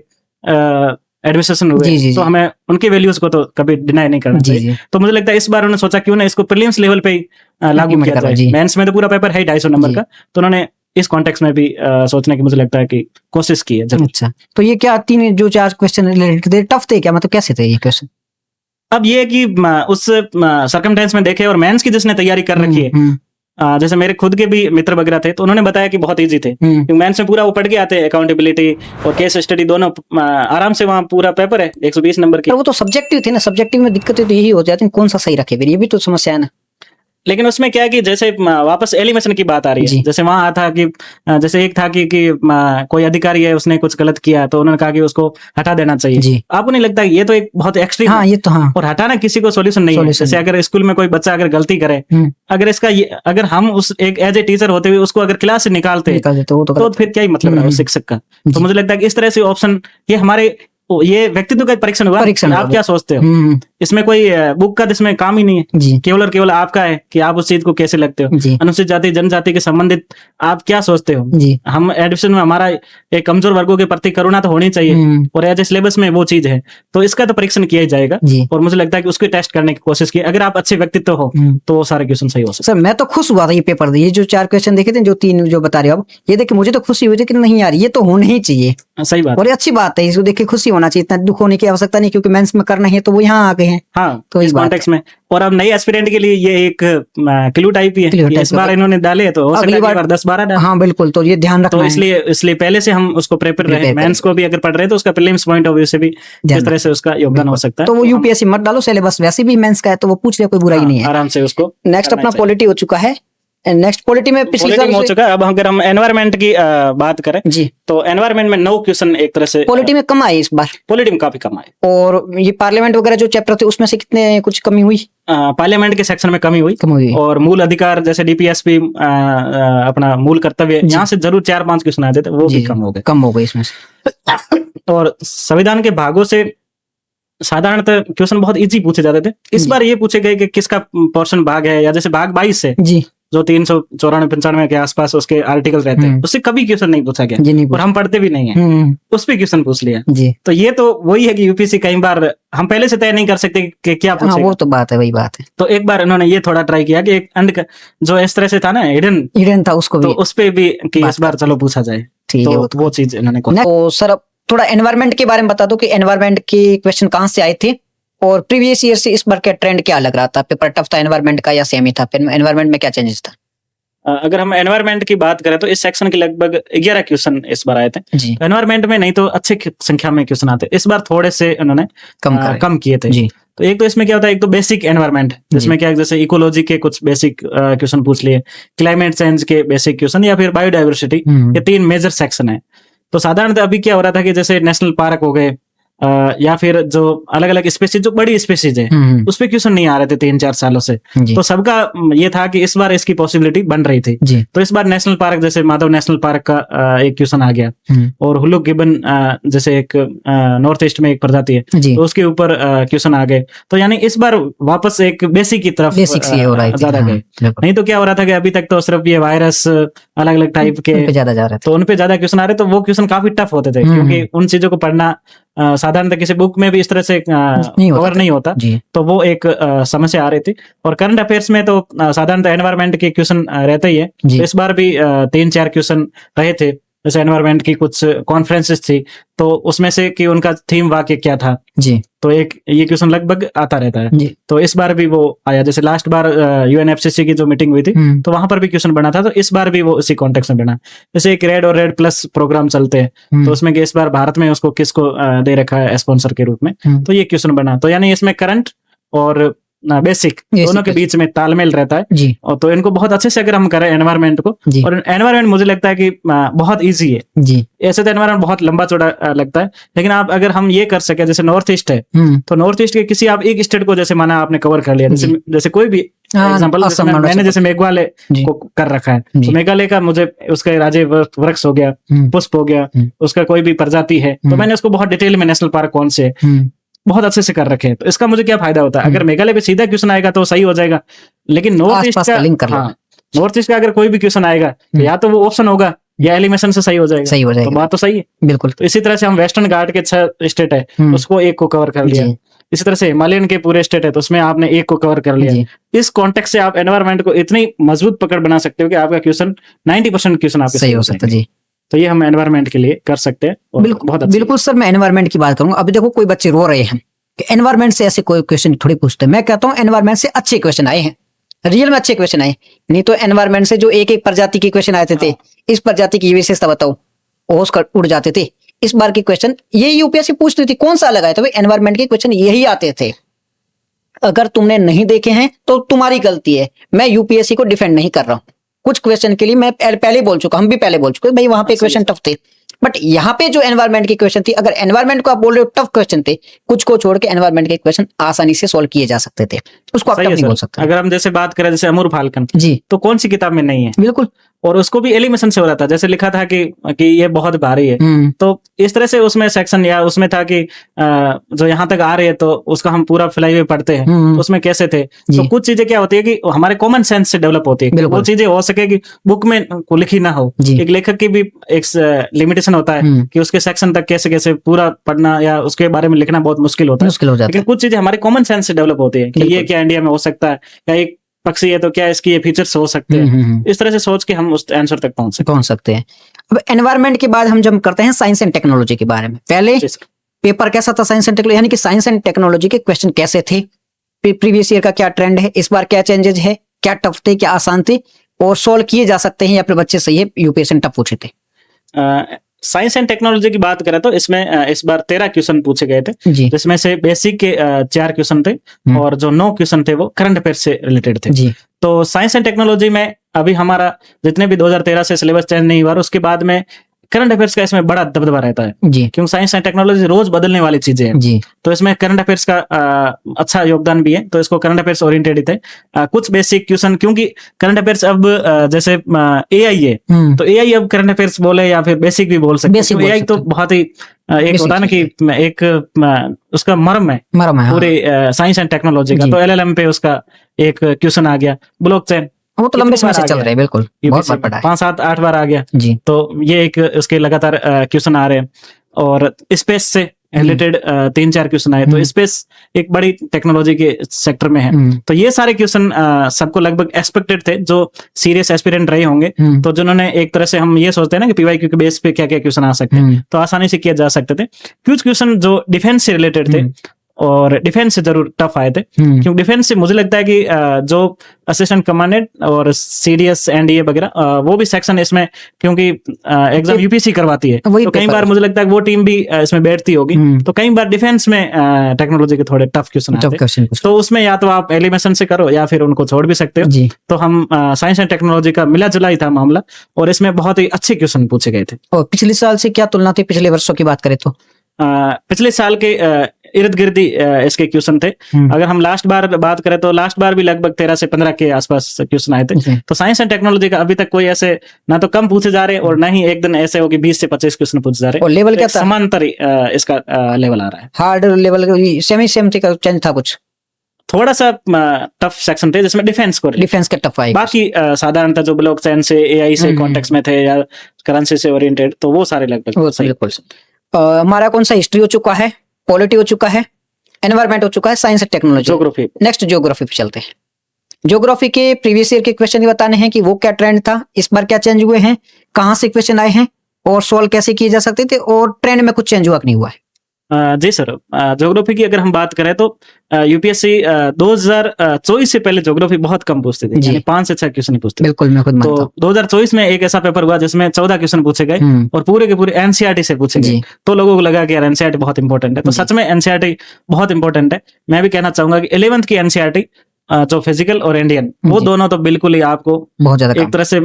एडमिनिस्ट्रेशन हुए, तो हमें उनके वैल्यूज को तो कभी डिनाई नहीं करना चाहिए। तो मुझे लगता है इस बार उन्होंने सोचा क्यों ना इसको प्रीलिम्स लेवल पे ही लागू किया जाए। मेंस में तो पूरा पेपर है 250 नंबर का, तो उन्होंने इस कॉन्टेक्स्ट में भी सोचने की मुझे लगता है कि कोशिश की है। अच्छा, तो ये क्या 4 क्वेश्चन रिलेटेड थे, टफ थे क्या, मतलब कैसे थे ये क्वेश्चन? अब ये कि उस सर्कमस्टेंस में देखे और मेंस की जिसने तैयारी कर रखी है, जैसे मेरे खुद के भी मित्र वगैरह थे, तो उन्होंने बताया कि बहुत इजी थे। मेंस में पूरा वो पढ़ के आते हैं, अकाउंटेबिलिटी और केस स्टडी दोनों आराम से, वहाँ पूरा पेपर है 120 नंबर की। वो तो सब्जेक्टिव थे ना, सब्जेक्टिव में दिक्कतें तो यही हो जाती है, कौन सा सही रखे फिर, ये भी तो समस्या है ना। लेकिन उसमें क्या है कि जैसे वापस एलिमिनेशन की बात आ रही है। जैसे वहां था कि जैसे एक था कि कोई अधिकारी है उसने कुछ गलत किया, तो उन्होंने कहा कि उसको हटा देना चाहिए। आपको नहीं लगता ये तो एक बहुत एक्सट्रीम? हाँ, ये तो हाँ। और हटाना किसी को सॉल्यूशन नहीं है। जैसे अगर स्कूल में कोई बच्चा अगर गलती करे, अगर हम उस एक एज ए टीचर होते हुए उसको अगर क्लास से निकालते तो फिर क्या ही मतलब है उस शिक्षक का। तो मुझे लगता है कि इस तरह से ऑप्शन ये व्यक्तित्व का परीक्षण हुआ। आप क्या सोचते हो? इसमें कोई बुक का इसमें काम ही नहीं है, केवल और केवल आपका है कि आप उस चीज को कैसे लगते हो। अनुसूचित जाति जनजाति के संबंधित आप क्या सोचते हो? हम एडमिशन में हमारा एक कमजोर वर्गों के प्रति करुणा तो होनी चाहिए, और एज ए सिलेबस में वो चीज है, तो इसका तो परीक्षण किया ही जाएगा। और मुझे लगता है कि उसको टेस्ट करने की कोशिश की, अगर आप अच्छे व्यक्तित्व हो तो वो सारे क्वेश्चन सही हो सकते। सर मैं तो खुश हुआ था ये पेपर, ये जो 4 क्वेश्चन देखे थे, जो 3 जो बता रहे हो आप, ये देख के मुझे तो खुशी हुई थी कि नहीं यार ये तो होना ही चाहिए। सही बात, और ये अच्छी बात है, इसको देख के खुशी होना चाहिए, इतना दुख होने की आवश्यकता नहीं, क्योंकि मेंस में करना है तो वो यहाँ आ गए हैं। हाँ, तो इस कॉन्टेक्स्ट में। और अब नए एस्पिरेंट के लिए ये एक क्लू टाइप ही है, इस बार इन्होंने डाले तो हो सकता है बार 10-12 डाल। हाँ बिल्कुल, तो ये ध्यान रखना तो इसलिए पहले से हम उसको प्रिपेयर रहे। मेंस को भी अगर पढ़ रहे तो उसका प्रीलिम्स पॉइंट ऑफ व्यू से भी इस तरह से उसका योगदान हो सकता है। तो वो यूपीएससी मत डालो, सिलेबस वैसे भी मेंस का है तो वो पूछ ले, कोई बुराई नहीं है, आराम से उसको। नेक्स्ट अपना पॉलिटी हो चुका है, नेक्स्ट पॉलिटी में पिछली साल हो चुका है। अब अगर हम एनवायरमेंट की बात करें जी, तो एनवायरमेंट में 9 क्वेश्चन एक तरह से पॉलिटी में कम आए इस बार, पॉलिटी में काफी कम आए। और ये पार्लियामेंट वगैरह जो चैप्टर थे उसमें से कितने कुछ कमी हुई? पार्लियामेंट के सेक्शन में कमी हुई। और मूल अधिकार जैसे डीपीएसपी अपना मूल कर्तव्य, यहाँ से जरूर 4-5 क्वेश्चन आते थे, वो भी कम हो गए इसमें से। और संविधान के भागों से साधारणतः क्वेश्चन बहुत इजी पूछे जाते थे। इस बार ये पूछे गए कि किसका पोर्शन भाग है, या जैसे भाग 22 है जी, जो 394-95 के आसपास उसके आर्टिकल रहते हैं, उससे कभी क्वेश्चन नहीं पूछा गया, और हम पढ़ते भी नहीं है, उस पे क्वेश्चन पूछ लिया जी। तो ये तो वही है कि यूपीएससी कई बार हम पहले से तय नहीं कर सकते कि क्या पूछेगा। वो तो बात है, वही बात है। तो एक बार इन्होंने ये थोड़ा ट्राई किया कि एक अंड जो इस तरह से था ना, हिडन था, उसको तो उस पे भी कि इस बार चलो पूछा जाए, तो वो चीज इन्होंने। तो सर थोड़ा एनवायरमेंट के बारे में बता दो कि एनवायरमेंट के क्वेश्चन कहाँ से आए थे, और प्रीवियस ईयर से इस बार का ट्रेंड क्या लग रहा था? पेपर टफ था एनवायरमेंट का या सेम ही था? फिर एनवायरमेंट में क्या चेंजेस था? अगर हम एनवायरमेंट की बात करें तो इस सेक्शन के लगभग 11 क्वेश्चन इस बार आए थे। एनवायरमेंट में नहीं तो अच्छी संख्या में क्वेश्चन आते, इस बार थोड़े से उन्होंने कम किए थे जी। तो एक तो इसमें क्या होता है, एक तो बेसिक एनवायरमेंट, जिसमें क्या जैसे इकोलॉजी के कुछ बेसिक क्वेश्चन पूछ लिए, क्लाइमेट चेंज के बेसिक क्वेश्चन, या फिर बायोडाइवर्सिटी, ये 3 मेजर सेक्शन है। तो साधारणतः अभी क्या हो रहा था कि जैसे नेशनल पार्क हो गए, या फिर जो अलग अलग स्पेसीज, जो बड़ी स्पेसीज है, उस पे क्वेश्चन नहीं आ रहे थे 3-4 सालों से। जी। तो सबका ये था कि इस बार इसकी पॉसिबिलिटी बन रही थी। जी। तो इस बार नेशनल पार्क, जैसे माधव नेशनल पार्क का एक क्वेश्चन आ गया, और हुलुक गिबन जैसे एक नॉर्थ ईस्ट में एक प्रजाति है, जी। तो उसके ऊपर क्वेश्चन आ गए। तो यानी इस बार वापस एक बेसिक की तरफ बेसिक से हो रहा है ज्यादा गए। नहीं तो क्या हो रहा था कि अभी तक तो सिर्फ ये वायरस, अलग अलग टाइप के ज्यादा जा रहे थे, तो उन पे ज्यादा क्वेश्चन आ रहे, तो वो क्वेश्चन काफी टफ होते थे, क्योंकि उन चीजों को पढ़ना साधारणतः किसी बुक में भी इस तरह से कवर नहीं होता। तो वो एक समस्या आ रही थी। और करंट अफेयर्स में तो साधारणतः एनवायरमेंट के क्वेश्चन रहते ही है। तो इस बार भी 3-4 क्वेश्चन रहे थे। जैसे एनवायरमेंट की कुछ कॉन्फ्रेंसेस थी, तो उसमें से कि उनका थीम वाक्य क्या था, जी, तो एक ये क्वेश्चन लगभग आता रहता है। जी। तो इस बार भी वो आया। जैसे लास्ट बार UNFCCC की जो मीटिंग हुई थी, तो वहां पर भी क्वेश्चन बना था, तो इस बार भी वो उसी कॉन्टेक्स्ट में बना। जैसे एक रेड और रेड प्लस प्रोग्राम चलते हैं, तो उसमें कि इस बार भारत में उसको किसको दे रखा है स्पॉन्सर के रूप में, तो ये क्वेश्चन बना। तो यानी इसमें करंट और बेसिक दोनों के बीच में तालमेल रहता है। जी। और तो इनको बहुत अच्छे से अगर हम करें एनवायरमेंट को, और एनवायरमेंट मुझे लगता है कि बहुत इजी है। जी। ऐसे तो एनवायरमेंट बहुत लंबा चौड़ा लगता है, लेकिन आप अगर हम ये कर सके, जैसे नॉर्थ ईस्ट है, तो नॉर्थ ईस्ट के किसी आप एक स्टेट को जैसे माना आपने कवर कर लिया, जैसे कोई भी एग्जाम्पल, मैंने जैसे मेघालय को कर रखा है, तो मेघालय का मुझे उसका राज्य वृक्ष हो गया, पुष्प हो गया, उसका कोई भी प्रजाति है, तो मैंने उसको बहुत डिटेल में नेशनल पार्क कौन से बहुत अच्छे से कर रखे हैं। तो इसका मुझे क्या फायदा होता है? अगर मेघालय पे सीधा क्वेश्चन आएगा तो सही हो जाएगा, लेकिन नॉर्थ ईस्ट का अगर कोई भी क्वेश्चन आएगा, तो या तो वो ऑप्शन होगा या एलिमिनेशन से सही हो जाएगा। तो बात तो सही है, बिल्कुल। तो इसी तरह से हम वेस्टर्न घाट के 6 स्टेट है, उसको एक को कवर कर लिया। इसी तरह से हिमालयन के पूरे स्टेट है, तो उसमें आपने एक को कवर कर लिया। इस कॉन्टेक्स्ट से आप एनवायरमेंट को इतनी मजबूत पकड़ बना सकते हो कि आपका क्वेश्चन 90% क्वेश्चन आपके सही हो सकता है। जी। तो ये हम एनवायरमेंट के लिए कर सकते हैं। बिल्कुल सर, मैं एनवायरमेंट की बात करूंगा। अभी देखो कोई बच्चे रो रहे हैं कि एनवायरमेंट से ऐसे कोई क्वेश्चन थोड़ी पूछते हैं। मैं कहता हूँ एनवायरमेंट से अच्छे क्वेश्चन आए हैं, रियल में अच्छे क्वेश्चन आए। नहीं तो एनवायरमेंट से जो एक प्रजाति के क्वेश्चन आते थे, इस प्रजाति की विशेषता बताओ, होश कर उड़ जाते थे। इस बार के क्वेश्चन ये यूपीएससी पूछती थी, कौन सा लगाए थे भाई? एनवायरमेंट के क्वेश्चन यही आते थे। अगर तुमने नहीं देखे हैं तो तुम्हारी गलती है। मैं यूपीएससी को डिफेंड नहीं कर रहा हूँ। कुछ क्वेश्चन के लिए मैं पहले बोल चुका, हम भी पहले बोल चुके भाई, वहां पे क्वेश्चन टफ थे। बट यहाँ पे जो एनवायरमेंट के क्वेश्चन थी, अगर एनवायरमेंट को आप बोल रहे हो टफ क्वेश्चन थे, कुछ को छोड़ के एनवायरमेंट के क्वेश्चन आसानी से सॉल्व किए जा सकते थे, उसको आप नहीं बोल सकते। अगर हम जैसे बात करें जैसे अमूर फाल्कन जी, तो कौन सी किताब में नहीं है? बिल्कुल। और उसको भी एलिमिनेशन से हो रहा था, जैसे लिखा था कि ये बहुत भारी है। तो इस तरह से उसमें सेक्शन या उसमें था कि जो यहाँ तक आ रहे हैं तो उसका हम पूरा फ्लाई वे पढ़ते हैं, तो उसमें कैसे थे। तो कुछ चीजें क्या होती है कि हमारे कॉमन सेंस से डेवलप होती है। वो चीजें हो सके कि बुक में को लिखी ना हो। एक लेखक की भी एक लिमिटेशन होता है कि उसके सेक्शन तक कैसे कैसे पूरा पढ़ना या उसके बारे में लिखना बहुत मुश्किल होता है। लेकिन कुछ चीजें हमारे कॉमन सेंस से डेवलप होती है कि ये क्या इंडिया में हो सकता है, या एक पक्षी है तो क्या इसकी ये फीचर्स हो सकते हैं। इस तरह से सोच के हम उस आंसर तक पहुंच सकते हैं। अब एनवायरमेंट के बाद हम जब करते हैं साइंस एंड टेक्नोलॉजी के बारे में, पहले पेपर कैसा था साइंस एंड टेक्नोलॉजी, यानी कि साइंस एंड टेक्नोलॉजी के क्वेश्चन कैसे थे, प्रीवियस ईयर का क्या ट्रेंड है, इस बार क्या चेंजेस है, क्या टफ थे, क्या आसान थे, और सोल्व किए जा सकते हैं या फिर बच्चे सही है यूपीएससी टफ पूछे थे। साइंस एंड टेक्नोलॉजी की बात करें तो इसमें इस बार 13 क्वेश्चन पूछे गए थे, जिसमें से बेसिक के 4 क्वेश्चन थे और जो 9 क्वेश्चन थे वो करंट अफेयर से रिलेटेड थे। तो साइंस एंड टेक्नोलॉजी में अभी हमारा जितने भी 2013 से सिलेबस चेंज नहीं हुआ, उसके बाद में करंट अफेयर्स का इसमें बड़ा दबदबा रहता है, क्योंकि साइंस एंड टेक्नोलॉजी रोज बदलने वाली चीजें हैं। तो इसमें करंट अफेयर्स का अच्छा योगदान भी है, तो इसको करंट अफेयर्स ओरिएंटेड ही थे। कुछ बेसिक क्वेश्चन, क्योंकि करंट अफेयर्स अब जैसे एआई है, तो एआई अब करंट अफेयर्स बोले या फिर बेसिक भी बोल सकते हैं। एआई तो बहुत ही एक होता है ना कि एक उसका मर्म है पूरे साइंस एंड टेक्नोलॉजी का। तो एलएलएम पे उसका एक क्वेश्चन आ गया, ब्लॉकचेन, वो तो लंबे समय से चल रहे हैं, बिल्कुल 5-7-8 बार आ गया जी। तो ये एक उसके लगातार क्वेश्चन आ रहे हैं। और स्पेस से रिलेटेड 3-4 क्वेश्चन आए। तो स्पेस एक बड़ी टेक्नोलॉजी के सेक्टर में है। तो ये सारे क्वेश्चन सबको लगभग एक्सपेक्टेड थे, जो सीरियस एस्पिरेंट रहे होंगे। तो जिन्होंने एक तरह से हम ये सोचते हैं ना कि पीवाईक्यू के बेस पे क्या क्या क्वेश्चन आ सकते हैं, तो आसानी से किया जा सकते थे। कुछ क्वेश्चन जो डिफेंस से रिलेटेड थे, और डिफेंस से जरूर टफ आए थे, क्योंकि डिफेंस से मुझे लगता है कि जो असिस्टेंट कमांडेंट और सीडीएस एनडीए वगैरह वो भी सेक्शन इसमें, क्योंकि एग्जाम यूपीएससी करवाती है, तो कई बार मुझे लगता है कि वो टीम भी इसमें बैठती होगी। तो कई बार डिफेंस में टेक्नोलॉजी के थोड़े टफ क्वेश्चन आते हैं, तो उसमें या तो आप एलिमिनेशन से करो या फिर उनको छोड़ भी सकते हो। तो हम साइंस एंड टेक्नोलॉजी का मिला जुला ही था मामला, और इसमें बहुत ही अच्छे क्वेश्चन पूछे गए थे। और पिछले साल से क्या तुलना थी, पिछले वर्षों की बात करें तो पिछले साल के इर्द गिर्द ही इसके क्वेश्चन थे। अगर हम लास्ट बार बात करें तो लास्ट बार भी लगभग 13 से 15 के आसपास क्वेश्चन आए थे। तो साइंस एंड टेक्नोलॉजी का अभी तक कोई ऐसे ना तो कम पूछे जा रहे और ना ही एक दिन ऐसे हो कि 20 से 25 क्वेश्चन पूछे जा रहे। और लेवल क्या था? समांतर इसका लेवल आ रहा है। हार्ड लेवल सेम का चेंज था कुछ? थोड़ा सा टफ सेक्शन थे जिसमें डिफेंस को डिफेंस का टफ आएगा। बाकी साधारणतः जो ब्लॉक चेन से एआई से कॉन्टेक्स्ट में थे या करेंसी से ओरिएंटेड, तो वो सारे लगभग सही। बिल्कुल। हमारा कौन सा हिस्ट्री हो चुका है, पॉलिटी हो चुका है, एनवायरमेंट हो चुका है, science and technology, geography. Next geography पे चलते हैं। ज्योग्राफी के प्रीवियस ईयर के क्वेश्चन बताने हैं कि वो क्या ट्रेंड था, इस बार क्या चेंज हुए हैं, कहाँ से क्वेश्चन आए हैं और सॉल्व कैसे किए जा सकते थे, और ट्रेंड में कुछ चेंज हुआ कि नहीं हुआ है? जी सर, ज्योग्राफी की अगर हम बात करें तो यूपीएससी 2024 से पहले ज्योग्राफी बहुत कम पूछते थे, यानी 5 से 6 क्वेश्चन पूछते थे। बिल्कुल, मैं खुद मानता हूं। तो 2024 में एक ऐसा पेपर हुआ जिसमें 14 क्वेश्चन पूछे गए और पूरे के पूरे एनसीईआरटी से पूछे गए। तो लोगों को लगा कि यार एनसीईआरटी बहुत इंपॉर्टेंट है। तो सच में एनसीईआरटी बहुत इंपॉर्टेंट है। मैं भी कहना चाहूंगा कि 11th की एनसीईआरटी जो फिजिकल और इंडियन, वो दोनों तो बिल्कुल ही आपको बहुत ज्यादा एक तरह से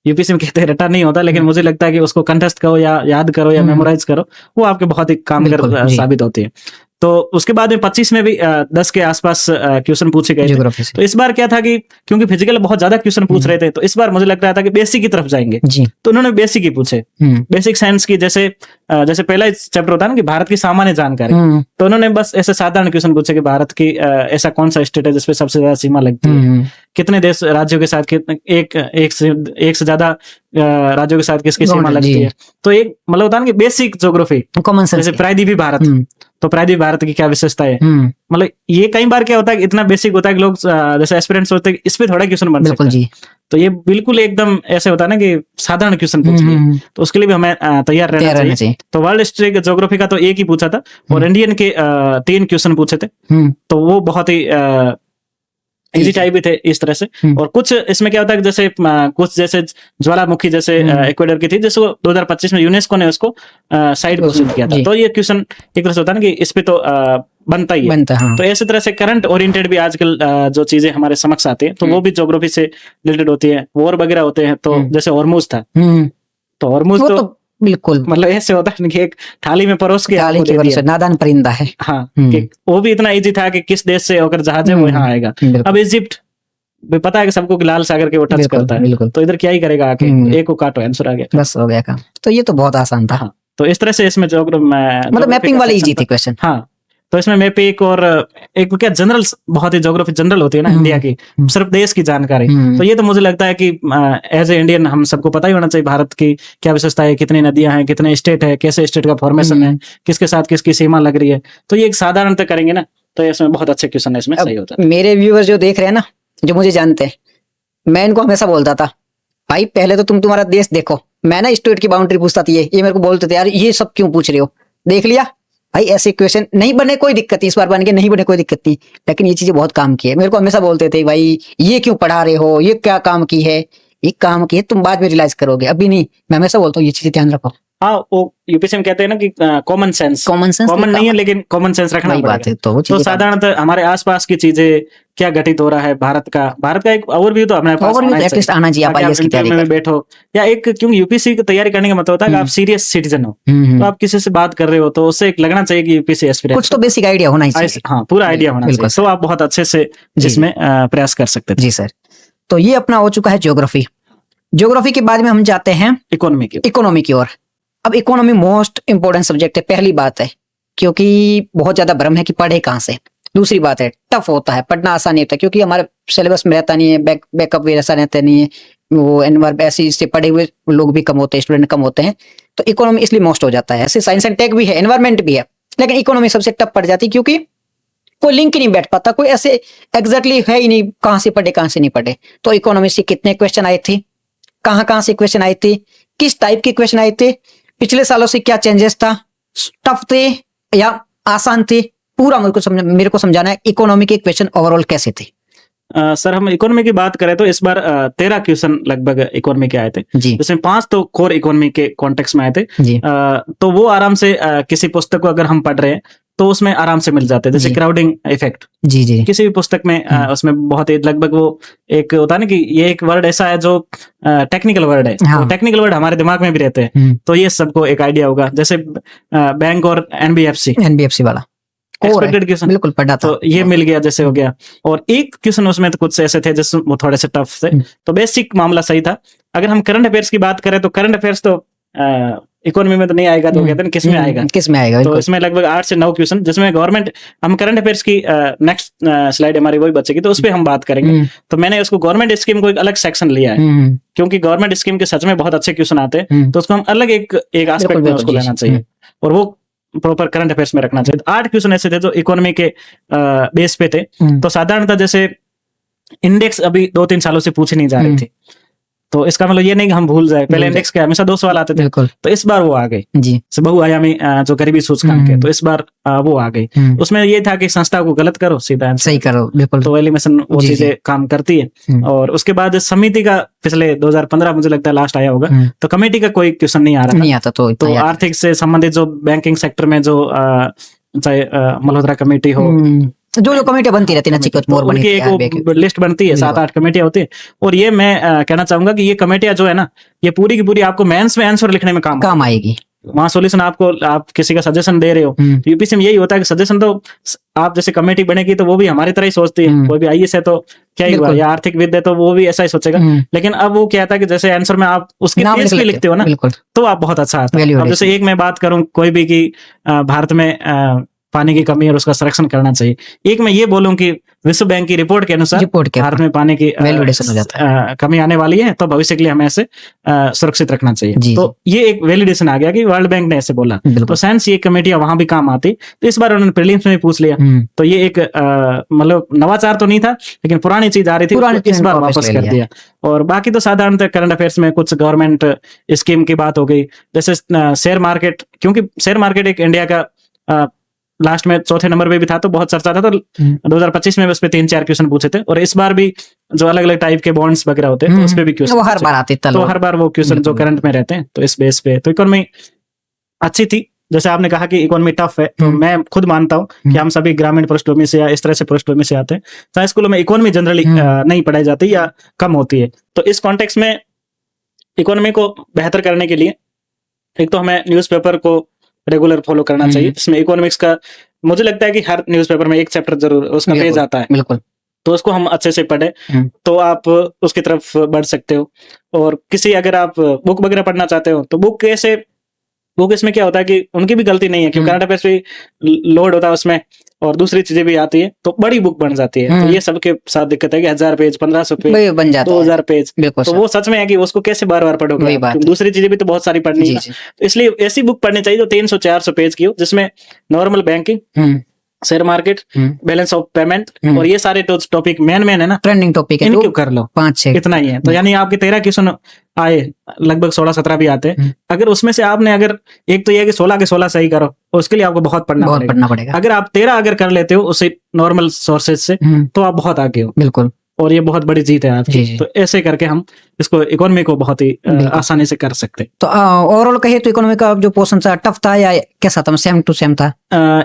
यूपीएससी में कहते हैं रटा नहीं होता, लेकिन मुझे लगता है कि उसको कंटेस्ट करो या याद करो या मेमोराइज करो, वो आपके बहुत ही कामगार साबित होती है। तो उसके बाद में 25 में भी 10 के आसपास क्वेश्चन पूछे गए थे। तो इस बार क्या था कि क्योंकि फिजिकल बहुत ज्यादा क्वेश्चन पूछ रहे थे, तो इस बार मुझे लग रहा था कि बेसिक की तरफ जाएंगे। तो उन्होंने बेसिक ही पूछे, बेसिक साइंस की। जैसे पहला चैप्टर होता है ना कि भारत की सामान्य जानकारी, तो उन्होंने बस ऐसे साधारण क्वेश्चन पूछे कि भारत की ऐसा कौन सा स्टेट है जिसपे सबसे ज्यादा सीमा लगती है, कितने देश राज्यों के साथ एक से ज्यादा राज्यों के साथ किसकी सीमा लगती है। तो एक मतलब होता है ना कि बेसिक ज्योग्राफी, कॉमन सेंस, जैसे प्रायद्वीपीय भारत, तो प्रायद्वीपीय भारत की क्या विशेषता है। मतलब ये कई बार क्या होता है कि इतना बेसिक होता है कि लोग जैसे एस्पिरेंट्स होते हैं इस पे थोड़ा क्वेश्चन बन सकता है। तो ये बिल्कुल एकदम ऐसे होता है ना कि साधारण क्वेश्चन पूछिए, तो उसके लिए भी हमें तैयार रहना चाहिए। तो वर्ल्ड हिस्ट्री ज्योग्राफी का तो एक ही पूछा था और इंडियन के 3 क्वेश्चन पूछे थे, तो वो बहुत ही इजी टाइप भी थे इस तरह से। और कुछ इसमें क्या होता है कि जैसे कुछ जैसे ज्वालामुखी जैसे इक्वेडर की थी, जैसे 2025 में यूनेस्को ने उसको साइट घोषित किया था। तो ये क्वेश्चन एक तरह से होता है ना कि इस पे तो बनता ही है। हाँ। तो इसी तरह से करंट ओरिएंटेड भी आजकल जो चीजें हमारे समक्ष आती है, तो वो भी ज्योग्राफी से रिलेटेड होती है। वॉर वगैरह होते हैं, तो जैसे हॉर्मुज था, तो हॉर्मुज तो बिल्कुल मतलब ऐसे होता है कि एक थाली में परोस के नादान परिंदा है। हाँ, कि वो भी इतना इजी था कि किस देश से होकर जहाज है वो यहाँ आएगा। अब इजिप्ट पता है कि सबको कि लाल सागर के वो टच करता है, तो इधर क्या ही करेगा आके, एक को काटो आंसर आ गया, बस हो गया काम। तो ये तो बहुत आसान था। हाँ, तो इस तरह से इसमें मतलब मैपिंग वाले इजी थे क्वेश्चन। हाँ, तो इसमें मैपिंग और एक क्या जनरल, बहुत ही ज्योग्राफी जनरल होती है ना इंडिया की, सिर्फ देश की जानकारी। तो ये तो मुझे लगता है कि एज ए इंडियन हम सबको पता ही होना चाहिए भारत की क्या विशेषता है, कितनी नदियां हैं, कितने स्टेट है, कैसे स्टेट का फॉर्मेशन है, किसके साथ किसकी सीमा लग रही है। तो ये एक साधारणतः करेंगे ना, तो इसमें बहुत अच्छे क्वेश्चन है, इसमें सही होता है। मेरे व्यूअर्स जो देख रहे हैं ना, जो मुझे जानते हैं, मैं इनको हमेशा बोलता था, भाई पहले तो तुम्हारा देश देखो। मैं ना स्टेट की बाउंड्री पूछता था, ये मेरे को बोलते थे यार ये सब क्यों पूछ रहे हो, देख लिया भाई ऐसे क्वेश्चन नहीं बने कोई दिक्कत नहीं, इस बार बन के नहीं बने कोई दिक्कत नहीं, लेकिन ये चीजें बहुत काम की है। मेरे को हमेशा बोलते थे भाई ये क्यों पढ़ा रहे हो, ये क्या काम की है, ये काम की है, तुम बाद में रियलाइज करोगे, अभी नहीं। मैं हमेशा बोलता हूँ ये चीजें ध्यान रखो। हाँ, वो यूपीएससी में कहते हैं ना कि कॉमन सेंस कॉमन नहीं है, लेकिन कॉमन सेंस रखना पड़ेगा। तो साधारणतः हमारे आसपास की चीजें क्या घटित हो रहा है, भारत का एक ओवरव्यू तो अपने पास एटलीस्ट आना चाहिए। आप आईएएस की तैयारी में बैठो या एक, क्योंकि यूपीएससी की तैयारी करने का मतलब होता है कि आप सीरियस सिटीजन हो, तो आप किसी से बात कर रहे हो तो उससे एक लगना चाहिए कि यूपीएससी एस्पिरेंट, कुछ तो बेसिक आइडिया होना ही चाहिए। हाँ, पूरा आइडिया होना चाहिए, तो आप बहुत अच्छे से जिसमें प्रयास कर सकते थे। जी सर, तो ये अपना हो चुका है ज्योग्राफी। ज्योग्राफी के बाद में हम जाते हैं इकोनॉमी की ओर। अब इकोनॉमी मोस्ट इंपोर्टेंट सब्जेक्ट है, पहली बात है, क्योंकि बहुत ज्यादा भ्रम है कि पढ़े कहाँ से। दूसरी बात है टफ होता है, पढ़ना आसान नहीं होता, क्योंकि हमारे सिलेबस में रहता नहीं है, बैकअप भी ऐसा रहता नहीं है, वो एनवायरमेंट ऐसे इससे पढ़े हुए लोग भी कम होते हैं, स्टूडेंट कम होते हैं, तो इकोनॉमी इसलिए मोस्ट हो जाता है। ऐसे साइंस एंड टेक भी है, एनवायरमेंट भी है, लेकिन इकोनॉमी सबसे टफ पड़ जाती है, क्योंकि कोई लिंक ही नहीं बैठ पाता, कोई ऐसे एग्जैक्टली है ही नहीं कहाँ से पढ़े कहाँ से नहीं पढ़े। तो इकोनॉमी से कितने क्वेश्चन आए थे, कहाँ से क्वेश्चन आए थे, किस टाइप के क्वेश्चन आए थे, पिछले सालों से क्या चेंजेस था, टफ थे या आसान थे, पूरा मेरे को समझाना है। इकोनॉमी के क्वेश्चन ओवरऑल कैसे थे? सर, हम इकोनॉमी की बात करें तो इस बार 13 क्वेश्चन लगभग इकोनॉमी के आए थे, जिसमें 5 तो कोर इकोनॉमी के कॉन्टेक्स्ट में आए थे। तो वो आराम से किसी पुस्तक को अगर हम पढ़ रहे हैं तो उसमें आराम से मिल जाते हैं, जैसे जी। क्राउडिंग इफेक्ट जी जी किसी भी पुस्तक में उसमें बहुत ही लगभग वो एक होता है ना कि ये एक वर्ड ऐसा है जो टेक्निकल वर्ड है, हाँ। तो टेक्निकल वर्ड हमारे दिमाग में भी रहते हैं, हम्म। तो ये सबको एक आइडिया होगा। जैसे बैंक और एनबीएफसी एनबीएफसी वाला core है। एक्सपेक्टेड क्वेश्चन, बिल्कुल पढ़ा था। तो ये मिल गया जैसे हो गया। और एक क्वेश्चन उसमें तो कुछ ऐसे थे जिसमें वो थोड़े से टफ थे, तो बेसिक मामला सही था। अगर हम करंट अफेयर्स की बात करें तो करंट अफेयर्स तो इकोनॉमी में तो नहीं आएगा, तो कहते हैं किस में आएगा, किस में आएगा, तो बिल्कुल। इसमें लगभग 8 से 9 क्वेश्चन, जिसमें गवर्नमेंट, हम करंट अफेयर्स की नेक्स्ट स्लाइड हमारी वही बचेगी तो उस पर हम बात करेंगे। तो मैंने उसको गवर्नमेंट स्कीम को एक अलग सेक्शन लिया है, क्योंकि गवर्नमेंट स्कीम के सच में बहुत अच्छे क्वेश्चन आते हैं, तो उसको हम अलग एक एस्पेक्ट में बिल्कुल, उसको जी, लेना जी। चाहिए और वो प्रॉपर करंट अफेयर्स में रखना चाहिए। तो 8 क्वेश्चन ऐसे थे जो इकोनॉमी के बेस पे थे। तो साधारणतः जैसे इंडेक्स अभी 2-3 सालों से पूछी नहीं जा रही थी, तो इसका मतलब ये नहीं कि हम भूल जाए, पहले इंडेक्स के हमेशा 2 सवाल आते थे, बिल्कुल तो इस बार वो आ गई जी। बहुआयामी जो गरीबी सूचकांक है, तो इस बार वो आ गई। उसमें ये था कि संस्था को गलत करो, सीधा आंसर। सही करो, बिल्कुल। तो एलिमिनेशन वो जी, जी। चीजें काम करती है। और उसके बाद समिति का पिछले 2015 मुझे लगता है लास्ट आया होगा, तो कमेटी का कोई क्वेश्चन नहीं आ रहा नहीं था। आता तो इतना तो याद- आर्थिक से संबंधित जो बैंकिंग सेक्टर में जो चाहे मल्होत्रा कमेटी हो, जो जो कमेटियां बनती रहती है ना, चिकट तो मोर बनी उनकी एक RBI की। वो लिस्ट बनती है, 7-8 कमेटियां होती है। और ये मैं कहना चाहूंगा कि ये कमेटियां जो है ना, ये पूरी की पूरी आपको मेंस में आंसर लिखने में काम आएगी। वहां सॉल्यूशन आपको, आप किसी का सजेशन दे रहे हो, यूपीएससी में यही होता है कि सजेशन तो आप जैसे कमेटी बनेगी तो वो भी हमारी तरह ही सोचती है, कोई भी आईएएस है तो क्या ही हुआ, बिल्कुल। या आर्थिक विद है तो वो भी ऐसा ही सोचेगा। लेकिन अब वो क्या था कि जैसे आंसर में आप उसके नाम पेज लिख पे लेते लिखते हो ना, बिल्कुल। तो आप बहुत अच्छा आता है। Value अब जैसे एक मैं बात करूं कोई भी कि भारत में पानी की कमी और उसका संरक्षण करना चाहिए, एक मैं ये बोलूं कि विश्व बैंक की रिपोर्ट के अनुसार भारत में पानी की वैलिडेशन हो जाता कमी आने वाली है, तो भविष्य के लिए हमें ऐसे सुरक्षित रखना चाहिए। जी, तो ये एक वैलिडेशन आ गया कि वर्ल्ड बैंक ने ऐसे बोला, बिल्कुल। तो साइंस ये कमेटियां वहां भी काम आती, तो इस बार उन्होंने प्रीलिम्स में भी पूछ लिया। तो ये एक मतलब नवाचार तो नहीं था, लेकिन पुरानी चीज आ रही थी, पुरानी उसको इस चीज बार को वापस वापस ले कर लिया। दिया। और बाकी तो साधारणतः करंट अफेयर्स में कुछ गवर्नमेंट स्कीम की बात हो गई, जैसे शेयर मार्केट, क्योंकि शेयर मार्केट एक इंडिया का लास्ट में 4थे नंबर पे भी था, तो बहुत चर्चा था, तो 2025 में उस पे 3-4 क्वेश्चन पूछे थे। और इस बार भी जो अलग अलग टाइप के बॉन्ड्स वगैरह होते हैं, तो उस पे भी क्वेश्चन वो हर बार आते तो हर बार वो क्वेश्चन जो करंट में रहते हैं, तो इस बेस पे तो इकोनॉमी अच्छी थी। जैसे आपने कहा कि इकोनॉमी टफ है, तो मैं खुद मानता हूँ कि हम सभी ग्रामीण पृष्ठभूमि से या इस तरह से पृष्ठभूमि से आते हैं, चाहे स्कूलों में इकोनॉमी जनरली नहीं पढ़ाई जाती या कम होती है। तो इस कॉन्टेक्स्ट में इकोनॉमी को बेहतर करने के लिए एक तो हमें न्यूज़पेपर को रेगुलर फॉलो करना चाहिए, जिसमें इकोनॉमिक्स का मुझे लगता है कि हर न्यूज़पेपर में एक चैप्टर जरूर उसका पेज आता है, बिल्कुल। तो उसको हम अच्छे से पढ़े तो आप उसकी तरफ बढ़ सकते हो। और किसी अगर आप बुक वगैरह पढ़ना चाहते हो, तो बुक इसमें क्या होता है कि उनकी भी गलती नहीं है, क्योंकि करंट अफेयर्स भी लोड होता है उसमें और दूसरी चीजें भी आती है, तो बड़ी बुक बन जाती है। तो ये सबके साथ दिक्कत है कि 1000 पेज, 1500 पेज, बन जाता है। 2000 पेज, बिल्कुल तो वो सच में है कि उसको कैसे बार बार पढ़ोगे, वही बात क्योंकि दूसरी चीजें भी तो बहुत सारी पढ़नी है ना। तो इसलिए ऐसी बुक पढ़नी चाहिए जो 300-400 पेज की हो, जिसमें normal banking, share market, balance of payment और ये सारे टॉपिक मेन है ना, ट्रेंडिंग टॉपिक है, इनको तो कर लो, 5-6 इतना ही है। तो यानी आपके 13 क्वेश्चन आए, लगभग 16-17 भी आते हैं। अगर उसमें से आपने अगर एक तो ये है कि 16 के 16 सही करो, उसके लिए आपको बहुत पढ़ना पड़ेगा। अगर आप 13 अगर कर लेते हो उसे नॉर्मल सोर्सेज से, तो आप बहुत आगे हो, बिल्कुल। और ये बहुत बड़ी जीत है आपकी। जी। तो ऐसे करके हम इसको इकोनॉमी को बहुत ही आसानी से कर सकते हैं। तो ओवरऑल कहिए तो इकोनॉमी का जो पोर्शन था टफ था या कैसा था, सेम टू सेम था?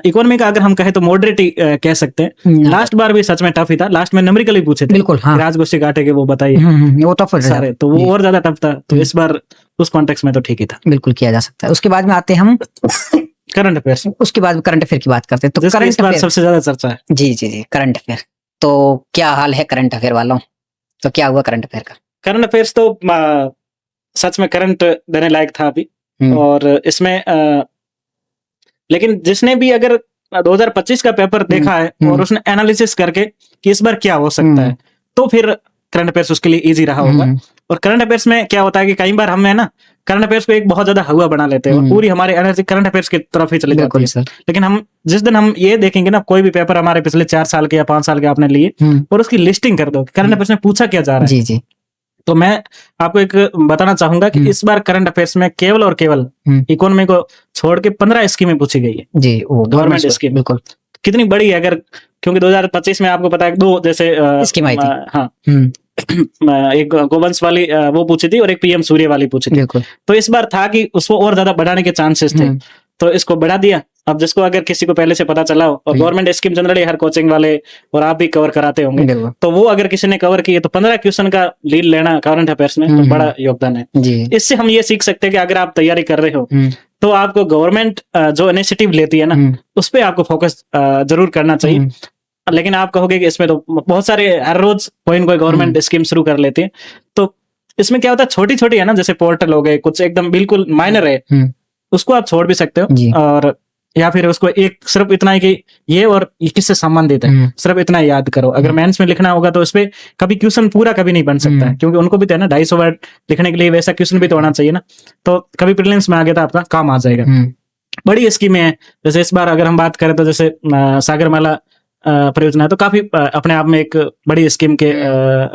इकोनॉमी का अगर हम कहें तो मॉडरेट ही कह सकते हैं। लास्ट बार भी सच में टफ ही था, लास्ट में न्यूमेरिकल ही पूछे थे, बिल्कुल। हाँ, राजगोष्ठी घाटे के वो बताइए, वो टफ सारे तो वो और ज्यादा टफ था। तो इस बार उस कॉन्टेक्स्ट में तो ठीक ही था, बिल्कुल किया जा सकता है। उसके बाद में आते हैं हम करंट अफेयर्स, उसके बाद करंट अफेयर की बात करते हैं। तो इस करंट बार अफेयर, सबसे ज्यादा चर्चा है। जी, करंट अफेयर। तो क्या हाल है करंट अफेयर वालों? तो क्या हुआ करंट अफेयर का? करंट अफेयर्स तो सच में करंट देने लायक था अभी। और इसमें लेकिन जिसने भी अगर 2025 का पेपर देखा है और उसने एनालिसिस करके कि इस बार क्या हो सकता है, तो फिर करंट अफेयर्स उसके लिए इजी रहा होगा। और करंट अफेयर्स में क्या होता है कि कई बार हम है ना करंट अफेयर्स को एक बहुत ज्यादा हवा बना लेते हैं और पूरी हमारी एनर्जी करंट अफेयर्स की तरफ ही चली जाती है। लेकिन हम जिस दिन हम ये देखेंगे ना, कोई भी पेपर हमारे पिछले 4 साल के या 5 साल के आपने लिए और उसकी लिस्टिंग कर दो करंट अफेयर्स में पूछा क्या जा रहा है, जी, तो मैं आपको एक बताना चाहूंगा कि इस बार करंट अफेयर्स में केवल और केवल इकोनॉमी को छोड़ के 15 स्कीमें पूछी गई है जी, गवर्नमेंट स्कीम। बिल्कुल कितनी बड़ी है, अगर क्योंकि 2025 में आपको पता है 2 जैसे स्कीम आई थी। हाँ, एक गोवंश वाली वो पूछी थी और एक पीएम सूर्य वाली पूछी थी। बिल्कुल। तो इस बार था कि उसको और ज्यादा बढ़ाने के चांसेस थे, तो इसको बढ़ा दिया अब जिसको अगर किसी को पहले से पता चला हो और गवर्नमेंट स्कीम जनरली हर कोचिंग वाले और आप भी कवर कराते होंगे, बिल्कुल। तो वो अगर किसी ने कवर किए तो 15 क्वेश्चन का लीड लेना करंट अफेयर्स में तो बड़ा योगदान है। जी। इससे हम ये सीख सकते हैं कि अगर आप तैयारी कर रहे हो तो आपको गवर्नमेंट जो इनिशिएटिव लेती है ना, उस पर आपको फोकस जरूर करना चाहिए। लेकिन आप कहोगे कि इसमें तो बहुत सारे हर रोज कोई न कोई गवर्नमेंट स्कीम शुरू कर लेती है, तो इसमें क्या होता है, छोटी छोटी है ना, जैसे पोर्टल हो गए, कुछ एकदम बिल्कुल माइनर है, उसको आप छोड़ भी सकते हो, और या फिर उसको एक सिर्फ इतना है कि ये और ये किससे संबंधित है, सिर्फ इतना याद करो। अगर मेंस में लिखना होगा तो इस पे कभी क्वेश्चन पूरा कभी नहीं बन सकता है, क्योंकि उनको भी तो है ना 250 वर्ड लिखने के लिए वैसा क्वेश्चन भी तो होना चाहिए ना, तो कभी प्रीलिम्स में आ गया तो आपका काम आ जाएगा। बड़ी स्कीमें हैं, जैसे इस बार अगर हम बात करें तो जैसे सागरमाला परियोजना है, तो काफी अपने आप में एक बड़ी स्कीम के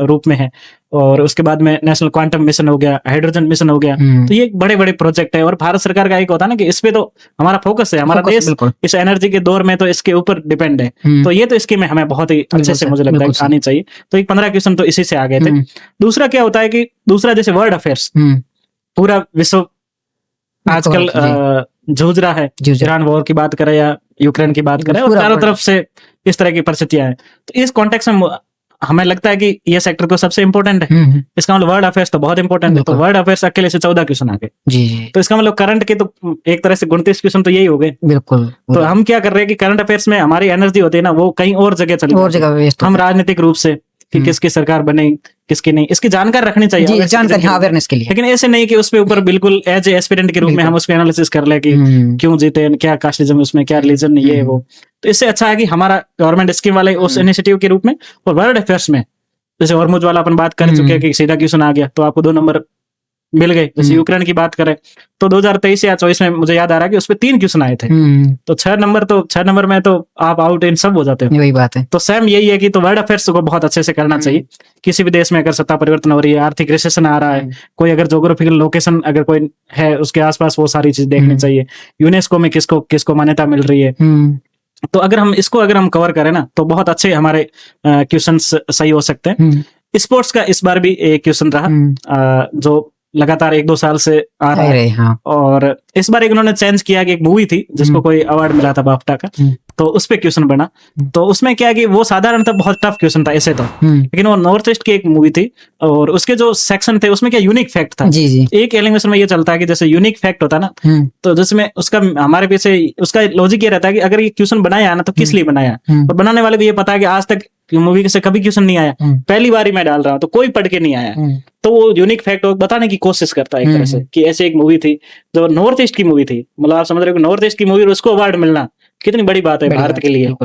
रूप में है, और उसके बाद में नेशनल क्वांटम मिशन हो गया, हाइड्रोजन मिशन हो गया, तो ये बड़े बड़े प्रोजेक्ट है। और भारत सरकार का एक होता है ना कि इस पे तो हमारा फोकस है, हमारा देश इस एनर्जी के दौर में तो इसके ऊपर डिपेंड है, तो ये तो स्कीम हमें बहुत ही अच्छे से मुझे लगता है आनी चाहिए। तो एक 15 क्वेश्चन तो इसी से आ गए थे। दूसरा क्या होता है कि दूसरा जैसे वर्ल्ड अफेयर्स, पूरा विश्व आजकल जूझ रहा है, ईरान वॉर की बात करें या यूक्रेन की बात करें, और चारों तरफ से इस तरह की परिस्थितियां हैं, तो इस कॉन्टेक्स्ट में हमें लगता है कि ये सेक्टर को सबसे इंपॉर्टेंट है। इसका मतलब वर्ल्ड अफेयर्स तो बहुत इंपॉर्टेंट है, तो वर्ल्ड अफेयर्स अकेले से 14 क्वेश्चन आ गए, तो इसका मतलब करंट के तो एक तरह से 29 क्वेश्चन तो यही हो गए। बिल्कुल। तो हम क्या कर रहे हैं कि करंट अफेयर्स में हमारी एनर्जी होती है ना, वो कहीं और जगह चली जाती है। हम राजनीतिक रूप से कि किसकी सरकार बने किसकी नहीं, इसकी जानकारी रखनी चाहिए, जानकारी अवेयरनेस के लिए। लेकिन ऐसे नहीं कि उसके ऊपर बिल्कुल एज ए एस्पिरेंट के रूप में हम उसको एनालिसिस कर ले कि क्यों जीते, क्या कास्टिज्म उसमें, क्या रिलीजन, ये वो। तो इससे अच्छा है कि हमारा गवर्नमेंट स्कीम वाले उस इनिशिएटिव के रूप में, और वर्ल्ड अफेयर्स में जैसे हॉर्मुज वाला अपन बात कर चुके हैं कि सीधा क्वेश्चन आ गया तो आपको 2 नंबर मिल गए। जैसे यूक्रेन की बात करें तो 2023 या 24 में मुझे याद आ रहा है कि उसपे 3 क्वेश्चन आए थे, तो 6 नंबर में तो आप आउट इन सब हो जाते हो। वही बात है। तो सेम यही है कि तो वर्ल्ड अफेयर्स को बहुत अच्छे से करना चाहिए। किसी भी देश में अगर सत्ता परिवर्तन हो रही है, आर्थिक रिसेशन आ रहा है, कोई अगर जोग्राफिकल लोकेशन अगर कोई है उसके आसपास, वो सारी चीज देखनी चाहिए। यूनेस्को में किसको मान्यता मिल रही है, तो अगर हम कवर करें ना तो बहुत अच्छे हमारे क्वेश्चन सही हो सकते हैं। स्पोर्ट्स का इस बार भी एक क्वेश्चन रहा जो लगातार 1-2 साल से आ रहा है। हाँ। और इस बार एक उन्होंने चेंज किया कि एक मूवी थी जिसको कोई अवार्ड मिला था बाफ्टा का, तो उस पे क्वेश्चन बना। तो उसमें क्या है कि वो साधारणतः बहुत टफ क्वेश्चन था ऐसे तो, लेकिन वो नॉर्थ ईस्ट की एक मूवी थी, और उसके जो सेक्शन थे उसमें क्या यूनिक फैक्ट था। जी। एक एलिमेशन में ये चलता है कि जैसे यूनिक फैक्ट होता है ना, तो जिसमें उसका हमारे पीछे उसका लॉजिक ये रहता है कि अगर ये क्वेश्चन बनाया ना तो किस लिए बनाया, और बनाने वाले को ये पता है कि आज तक मूवी से कभी क्वेश्चन नहीं आया, पहली बार ही मैं डाल रहा हूँ, तो कोई पढ़ के नहीं आया, तो वो यूनिक फैक्ट बताने की कोशिश करता है एक तरह से कि ऐसे एक मूवी थी जो नॉर्थ ईस्ट की मूवी थी, मतलब आप समझ रहे हो नॉर्थ ईस्ट की मूवी और उसको अवार्ड मिलना कितनी बड़ी बात है भारत के लिए।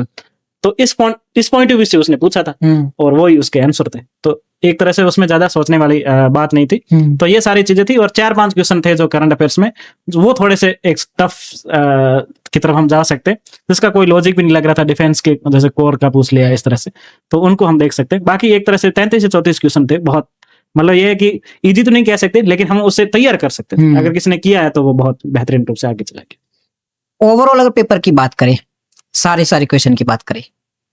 तो इस पॉइंट ऑफ व्यू से उसने पूछा था, और वो ही उसके आंसर थे, तो एक तरह से उसमें ज्यादा सोचने वाली बात नहीं थी। तो ये सारी चीजें थी, और 4-5 क्वेश्चन थे जो करंट अफेयर्स में, वो थोड़े से एक टफ की तरफ हम जा सकते हैं, जिसका कोई लॉजिक भी नहीं लग रहा था। डिफेंस के जैसे कोर का पूछ लिया इस तरह से, तो उनको हम देख सकते हैं। बाकी एक तरह से 33 से 34 क्वेश्चन थे, बहुत मतलब ये है कि इजी तो नहीं कह सकते, लेकिन हम उससे तैयार कर सकते हैं। अगर किसी ने किया है तो वो बहुत बेहतरीन रूप से आगे चला गया। ओवरऑल अगर पेपर की बात करें, सारे क्वेश्चन की बात करें,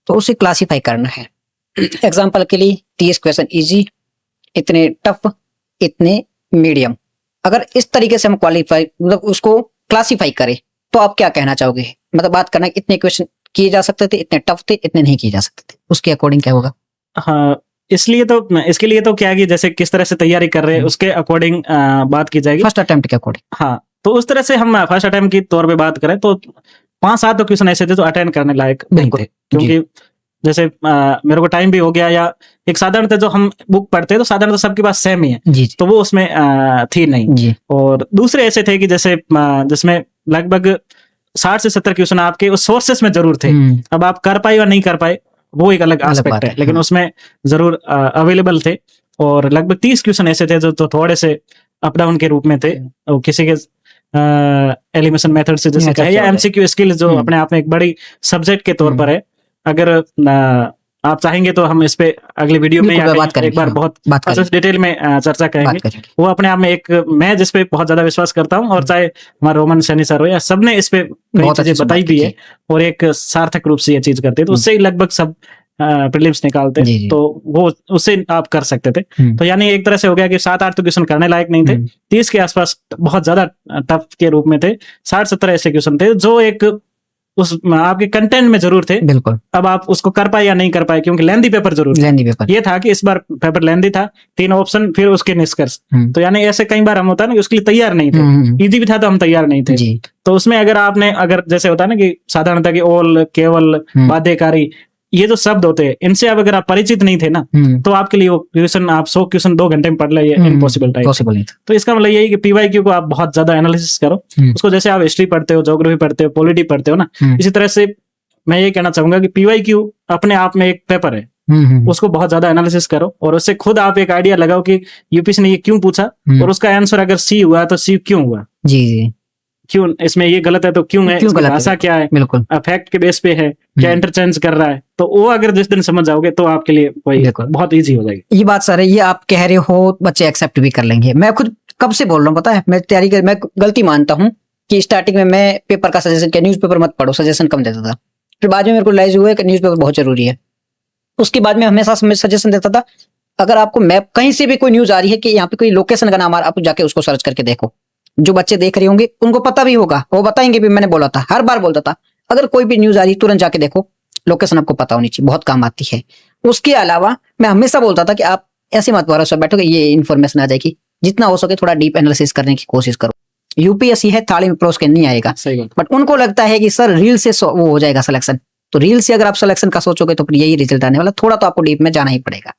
तो उसे क्लासिफाई करना है। एग्जाम्पल के लिए 30 क्वेश्चन इजी, इतने टफ, इतने मीडियम। अगर इस तरीके से हम क्वालिफाई मतलब उसको क्लासिफाई करें तो आप क्या कहना चाहोगे? मतलब बात करना इतने क्वेश्चन किए जा सकते थे, इतने टफ थे, इतने नहीं किए जा सकते थे, उसके अकॉर्डिंग क्या होगा? हाँ, इसके लिए तो क्या है कि जैसे किस तरह से तैयारी कर रहे हैं उसके अकॉर्डिंग बात की जाएगी। फर्स्ट अटेम्प्ट के अकॉर्डिंग। हाँ, तो उस तरह से हम फर्स्ट अटेम्प्ट की तौर पे बात करें तो 5-7 तो क्वेश्चन ऐसे थे तो अटेंड करने लायक नहीं थे, क्योंकि जैसे मेरे को टाइम भी हो गया, या एक साधारणतः जो हम बुक पढ़ते हैं तो साधारणतः सबके पास सेम ही है, तो वो उसमें थी नहीं। और दूसरे ऐसे थे कि जैसे जिसमें लगभग 60 से 70 क्वेश्चन आपके उस सोर्सेस में जरूर थे। अब आप कर पाए या नहीं कर पाए वो एक अलग एस्पेक्ट है, लेकिन उसमें जरूर अवेलेबल थे। और लगभग 30 क्वेश्चन ऐसे थे जो तो थोड़े से अप डाउन के रूप में थे, और किसी के एलिमिनेशन मेथड से जैसे कहे, या एमसीक्यू स्किल जो अपने आप में एक बड़ी सब्जेक्ट के तौर पर है। अगर आप चाहेंगे तो हम इस पे अगले वीडियो में एक बार बहुत डिटेल में चर्चा करेंगे। वो अपने आप में एक, मैं जिस पे बहुत ज्यादा विश्वास करता हूँ, और चाहे हमारा रोमन सैनी सर हो या सबने इस पे कई चीजें बताई भी है, और एक सार्थक रूप से ये चीज करते हैं, तो उससे ही लगभग सब प्रीलिम्स निकालते हैं, तो वो उससे आप कर सकते थे। तो यानी एक तरह से हो गया कि 7-8 तो क्वेश्चन करने लायक नहीं थे, 30 के आसपास बहुत ज्यादा टफ के रूप में थे, 60-70 ऐसे क्वेश्चन थे जो एक उस आपके कंटेंट में जरूर थे, बिल्कुल अब आप उसको कर पाए या नहीं कर पाए, क्योंकि लेंदी पेपर जरूर था। Lengthy paper. ये था कि इस बार पेपर लेंदी था, 3 ऑप्शन फिर उसके निष्कर्ष, तो यानी ऐसे कई बार हम होता है ना कि उसके लिए तैयार नहीं थे, इजी भी था तो हम तैयार नहीं थे जी। तो उसमें अगर जैसे होता है ना कि साधारणतः कि ओल, केवल, बाध्यकारी, ये जो शब्द होते हैं इनसे अब अगर आप परिचित नहीं थे ना तो आपके लिए वो क्वेश्चन आप 100 क्वेश्चन 2 घंटे में पढ़ ले, ये इम्पॉसिबल टाइप। पॉसिबल नहीं था। तो इसका मतलब यही कि पीवाईक्यू को आप बहुत ज्यादा एनालिसिस करो, उसको जैसे आप हिस्ट्री पढ़ते हो, ज्योग्राफी पढ़ते हो, पॉलिटी पढ़ते हो ना, इसी तरह से मैं ये कहना चाहूंगा कि पीवाईक्यू अपने आप में एक पेपर है, उसको बहुत ज्यादा एनालिसिस करो और उससे खुद आप एक आइडिया लगाओ कि यूपीएससी ने ये क्यों पूछा और उसका आंसर अगर सी हुआ तो सी क्यों हुआ, जी जी, क्यों इसमें ये गलत है तो क्यों है, क्यों इसकी गलत है? भाषा क्या है, बिल्कुल फैक्ट के बेस पे है, क्या इंटरचेंज कर रहा है, तो वो अगर जिस दिन समझ जाओगे तो आपके लिए वही बिल्कुल। बहुत इजी हो जाएगी। ये बात सर है, ये आप कह रहे हो बच्चे एक्सेप्ट भी कर लेंगे। मैं खुद कब से बोल रहा हूँ पता है, मैं तैयारी कर, मैं गलती मानता हूँ कि स्टार्टिंग में मैं पेपर का सजेशन किया, न्यूज़पेपर मत पढ़ो, सजेशन कम देता था। फिर बाद में मेरे को रियलाइज हुआ कि न्यूज़पेपर बहुत जरूरी है। उसके बाद में हमेशा सजेशन देता था, अगर आपको मैप कहीं से भी कोई न्यूज आ रही है कि यहाँ पे कोई लोकेशन का नाम आ रहा है, आप जाके उसको सर्च करके देखो। जो बच्चे देख रहे होंगे उनको पता भी होगा, वो बताएंगे भी मैंने बोला था, हर बार बोलता था अगर कोई भी न्यूज आ रही है तुरंत जाके देखो, लोकेशन आपको पता होनी चाहिए, बहुत काम आती है। उसके अलावा मैं हमेशा बोलता था कि आप ऐसे मत भरोसा बैठो कि ये इन्फॉर्मेशन आ जाएगी, जितना हो सके थोड़ा डीप एनालिसिस करने की कोशिश करो। यूपीएससी है, थाली में परोस के नहीं आएगा, सही बात। बट उनको लगता है कि सर रील से वो हो जाएगा सिलेक्शन, तो रील से अगर आप सिलेक्शन का सोचोगे तो फिर यही रिजल्ट आने वाला, थोड़ा तो आपको डीप में जाना ही पड़ेगा।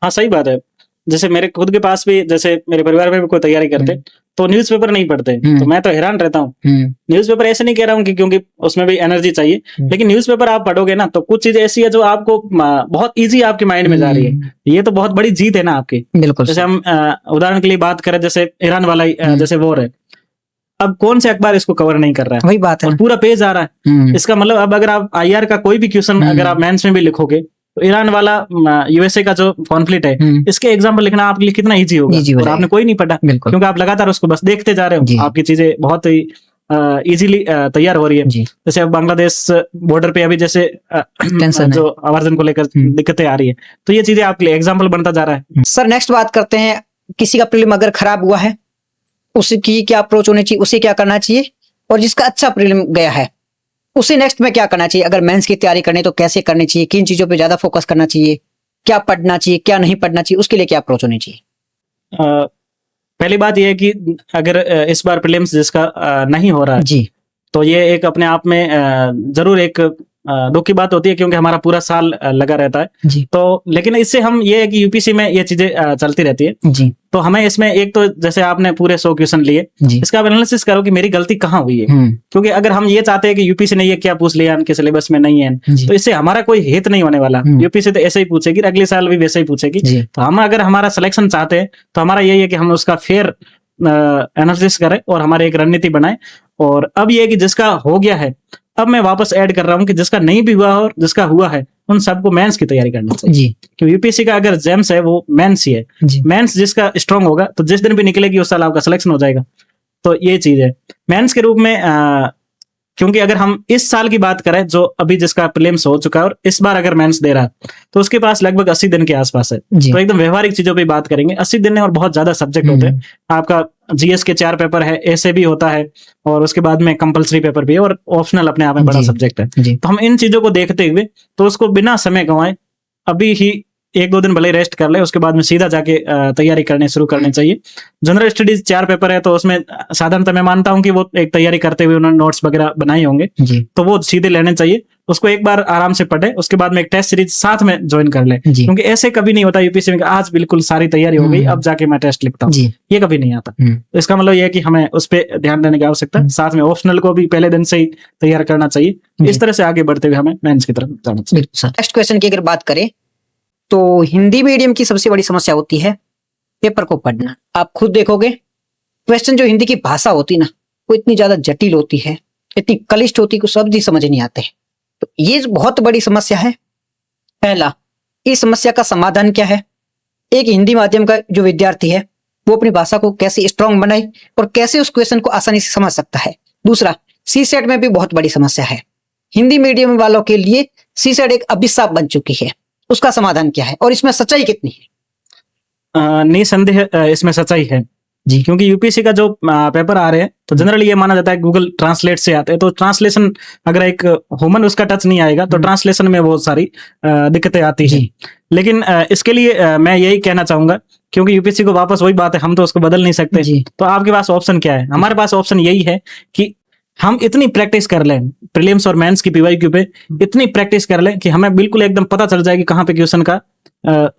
हाँ सही बात है। जैसे मेरे खुद के पास भी, जैसे मेरे परिवार में भी कोई तैयारी करते तो न्यूज़पेपर नहीं पढ़ते, तो मैं तो हैरान रहता हूँ। न्यूज़पेपर ऐसे नहीं कह रहा हूँ कि क्योंकि उसमें भी एनर्जी चाहिए, लेकिन न्यूज़पेपर आप पढ़ोगे ना तो कुछ चीजें ऐसी है जो आपको बहुत इजी आपके माइंड में जा रही है, ये तो बहुत बड़ी जीत है ना आपकी। बिल्कुल। जैसे हम उदाहरण के लिए बात करें, जैसे ईरान वाला जैसे वॉर है, अब कौन से अखबार इसको कवर नहीं कर रहा है, वही बात है, और पूरा पेज आ रहा है। इसका मतलब अब अगर आप आईआर का कोई भी क्वेश्चन अगर आप मेंस में भी लिखोगे तो ईरान वाला यूएसए का जो कॉन्फ्लिक्ट है इसके एग्जाम्पल लिखना आपके लिए कितना इजी होगा, और आपने कोई नहीं पढ़ा क्योंकि आप लगातार उसको बस देखते जा रहे हो, आपकी चीजें बहुत ही इजीली तैयार हो रही है। जैसे अब बांग्लादेश बॉर्डर पे अभी जैसे जो आवर्जन को लेकर दिक्कतें आ रही है, तो ये चीजें आपके लिए एग्जाम्पल बनता जा रहा है। सर नेक्स्ट बात करते हैं, किसी का प्रीलिम अगर खराब हुआ है उसकी क्या अप्रोच होनी चाहिए, उसे क्या करना चाहिए, और जिसका अच्छा प्रीलिम गया है उसे नेक्स्ट में क्या करना चाहिए, अगर मेंस की तैयारी करनी तो कैसे करनी चाहिए, किन चीजों पे ज्यादा फोकस करना चाहिए, क्या पढ़ना चाहिए क्या नहीं पढ़ना चाहिए, उसके लिए क्या अप्रोच होनी चाहिए? पहली बात यह है कि अगर इस बार प्रीलिम्स जिसका नहीं हो रहा है जी, तो ये एक अपने आप में जरूर एक दुख की बात होती है, क्योंकि हमारा पूरा साल लगा रहता है जी। तो लेकिन इससे हम ये है कि यूपीएससी में ये चीजें चलती रहती है जी, तो हमें इसमें एक तो जैसे आपने पूरे 100 क्वेश्चन लिए, इसका आप एनालिसिस करो कि मेरी गलती कहाँ हुई है, क्योंकि अगर हम ये चाहते हैं कि यूपीएससी ने ये क्या पूछ लिया इनके सिलेबस में नहीं है तो इससे हमारा कोई हित नहीं होने वाला। यूपीएससी तो ऐसे ही पूछेगी, अगले साल भी वैसे ही पूछेगी, तो हम अगर हमारा सिलेक्शन चाहते हैं तो हमारा यही है कि हम उसका फेयर एनालिसिस करें और हमारे एक रणनीति बनाए। और अब ये है कि जिसका हो गया है, अब मैं वापस ऐड कर रहा हूँ कि जिसका नहीं भी हुआ और जिसका हुआ है उन सबको मेंस की तैयारी करनी चाहिए जी, क्योंकि यूपीएससी का अगर जेम्स है वो मेंस ही है, मेंस जिसका स्ट्रांग होगा तो जिस दिन भी निकलेगी उस साल आपका सिलेक्शन हो जाएगा। तो ये चीज है मेंस के रूप में। क्योंकि अगर हम इस साल की बात करें जो अभी जिसका प्रीलिम्स हो चुका है और इस बार अगर मेंस दे रहा है तो उसके पास लगभग 80 दिन के आसपास है, तो एकदम व्यवहारिक चीजों पे बात करेंगे। 80 दिन है और बहुत ज्यादा सब्जेक्ट होते हैं, आपका जीएस के 4 पेपर है, ऐसे भी होता है और उसके बाद में कंपलसरी पेपर भी है और ऑप्शनल अपने आप में बड़ा सब्जेक्ट है। तो हम इन चीजों को देखते हुए तो उसको बिना समय गंवाए अभी ही 1-2 दिन भले रेस्ट कर ले, उसके बाद में सीधा जाके तैयारी करने शुरू करनी चाहिए। जनरल स्टडीज 4 पेपर है तो उसमें साधारणतः मैं मानता हूं कि वो एक तैयारी करते हुए उन्होंने नोट्स वगैरह बनाए होंगे तो वो सीधे लेने चाहिए, उसको एक बार आराम से पढ़े, उसके बाद में एक टेस्ट सीरीज साथ में ज्वाइन कर ले, क्योंकि ऐसे कभी नहीं होता यूपीएससी में आज बिल्कुल सारी तैयारी हो गई अब जाके मैं टेस्ट लिखता हूँ, ये कभी नहीं आता। तो इसका मतलब ये है कि हमें उस पर ध्यान देने की आवश्यकता है, साथ में ऑप्शनल को भी पहले दिन से ही तैयार करना चाहिए। इस तरह से आगे बढ़ते हुए हमें मेंस की तरफ जाना चाहिए। नेक्स्ट क्वेश्चन की अगर बात करें तो हिंदी मीडियम की सबसे बड़ी समस्या होती है पेपर को पढ़ना। आप खुद देखोगे क्वेश्चन जो हिंदी की भाषा होती ना वो इतनी ज्यादा जटिल होती है, इतनी क्लिष्ट होती है कि शब्द ही समझ नहीं आते। तो ये बहुत बड़ी समस्या है। पहला, इस समस्या का समाधान क्या है? एक हिंदी माध्यम का जो विद्यार्थी है वो अपनी भाषा को कैसे स्ट्रांग बनाए और कैसे उस क्वेश्चन को आसानी से समझ सकता है। दूसरा, सीसेट में भी बहुत बड़ी समस्या है। हिंदी मीडियम वालों के लिए सीसेट एक अभिशाप बन चुकी है, उसका समाधान क्या है और इसमें सच्चाई कितनी है? निसंदेह इसमें सच्चाई है। जी। क्योंकि यूपीएससी का जो पेपर आ रहे हैं तो जनरली ये माना जाता है गूगल ट्रांसलेट से आते हैं, तो ट्रांसलेशन अगर एक ह्यूमन उसका टच नहीं आएगा तो ट्रांसलेशन में बहुत सारी दिक्कतें आती है। लेकिन इसके लिए मैं यही कहना चाहूंगा, क्योंकि यूपीएससी को वापस वही बात है, हम तो उसको बदल नहीं सकते, तो आपके पास ऑप्शन क्या है? हमारे पास ऑप्शन यही है कि हम इतनी प्रैक्टिस कर लें प्रीलिम्स और मेंस की पीवाईक्यू पे, इतनी प्रैक्टिस कर लें कि हमें बिल्कुल एकदम पता चल जाए कि कहाँ पे क्वेश्चन का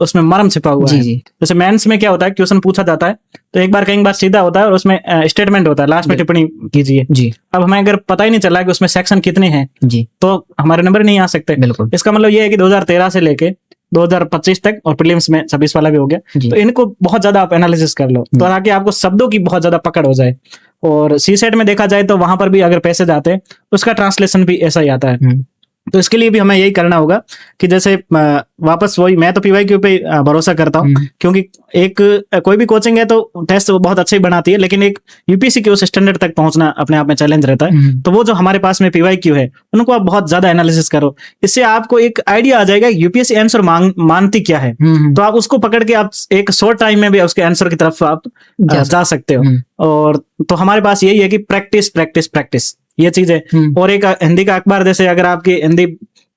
उसमें मर्म छिपा हुआ है। जैसे मेंस में क्या होता है, क्वेश्चन पूछा जाता है तो एक बार कई बार सीधा होता है और उसमें स्टेटमेंट होता है, लास्ट में टिप्पणी कीजिए जी। अब हमें अगर पता ही नहीं चला कि उसमें सेक्शन कितने हैं जी, तो हमारे नंबर नहीं आ सकते। बिल्कुल। इसका मतलब ये है कि 2013 से लेके 2025 तक और प्रीलिम्स में 26 वाला भी हो गया, तो इनको बहुत ज्यादा आप एनालिसिस कर लो, तो ताकि आपको शब्दों की बहुत ज्यादा पकड़ हो जाए। और सी सेट में देखा जाए तो वहां पर भी अगर पैसेज आते हैं उसका ट्रांसलेशन भी ऐसा ही आता है। तो इसके लिए भी हमें यही करना होगा कि जैसे वापस वही, मैं तो पीवाईक्यू पे भरोसा करता हूँ, क्योंकि एक कोई भी कोचिंग है तो टेस्ट वो बहुत अच्छे ही बनाती है, लेकिन एक यूपीएससी के उस स्टैंडर्ड तक पहुंचना अपने आप में चैलेंज रहता है। तो वो जो हमारे पास में पीवाईक्यू है उनको आप बहुत ज्यादा एनालिसिस करो, इससे आपको एक आइडिया आ जाएगा यूपीएससी आंसर मानती क्या है, तो आप उसको पकड़ के आप एक शॉर्ट टाइम में भी उसके आंसर की तरफ आप जा सकते हो। और तो हमारे पास यही है कि प्रैक्टिस प्रैक्टिस प्रैक्टिस, ये चीज है। और एक हिंदी का अखबार, जैसे अगर आपकी हिंदी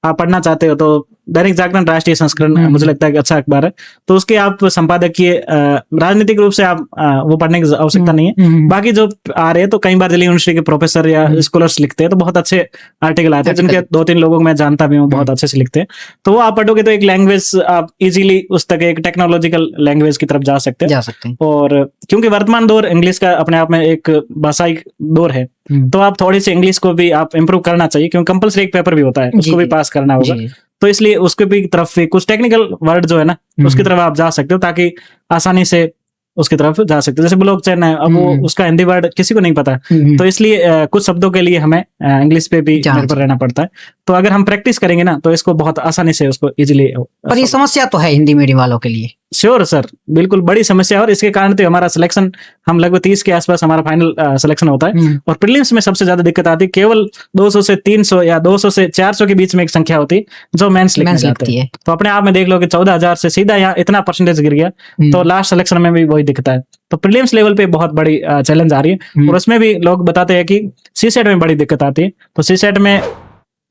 आप पढ़ना चाहते हो तो दैनिक जागरण राष्ट्रीय संस्करण मुझे लगता है कि अच्छा अखबार है, तो उसके आप संपादकीय राजनीतिक रूप से आप वो पढ़ने की आवश्यकता नहीं है। बाकी जो आ रहे हैं तो कई बार दिल्ली यूनिवर्सिटी के प्रोफेसर या स्कॉलर्स लिखते हैं, तो बहुत अच्छे आर्टिकल आते हैं, जिनके 2-3 लोगों को मैं जानता भी हूँ, बहुत अच्छे से लिखते हैं। तो वो आप पढ़ोगे तो एक लैंग्वेज आप इजीली उस तक एक टेक्नोलॉजिकल लैंग्वेज की तरफ जा सकते हैं। और क्योंकि वर्तमान दौर इंग्लिश का अपने आप में एक भाषाई दौर है, तो आप थोड़ी सी इंग्लिश को भी आप इम्प्रूव करना चाहिए, क्योंकि कंपल्सरी एक पेपर भी होता है, उसको भी पास करना होगा। तो इसलिए उसके भी तरफ भी कुछ टेक्निकल वर्ड जो है ना उसकी तरफ आप जा सकते हो, ताकि आसानी से उसकी तरफ जा सकते हो। जैसे ब्लॉकचेन है, अब वो उसका हिंदी वर्ड किसी को नहीं पता, तो इसलिए कुछ शब्दों के लिए हमें इंग्लिश पे भी निर्भर रहना पड़ता है। तो अगर हम प्रैक्टिस करेंगे ना तो इसको बहुत आसानी से उसको इजीली। पर ये समस्या तो है हिंदी मीडियम वालों के लिए। श्योर सर, बिल्कुल बड़ी समस्या है, और इसके कारण तो हमारा सिलेक्शन, हम लगभग 30 के आसपास हमारा फाइनल सिलेक्शन होता है। और प्रीलिम्स में सबसे ज्यादा दिक्कत आती है, केवल 200 से 300 या 200 से 400 के बीच में एक संख्या होती है जो मेंस लिखने जाती है। तो अपने आप में देख लो कि 14,000 से सीधा यहाँ इतना परसेंटेज गिर गया, तो लास्ट सिलेक्शन में भी वही दिखता है। तो प्रीलिम्स लेवल पे बहुत बड़ी चैलेंज आ रही है, और उसमें भी लोग बताते हैं कि सी सेट में बड़ी दिक्कत आती है। तो सी सेट में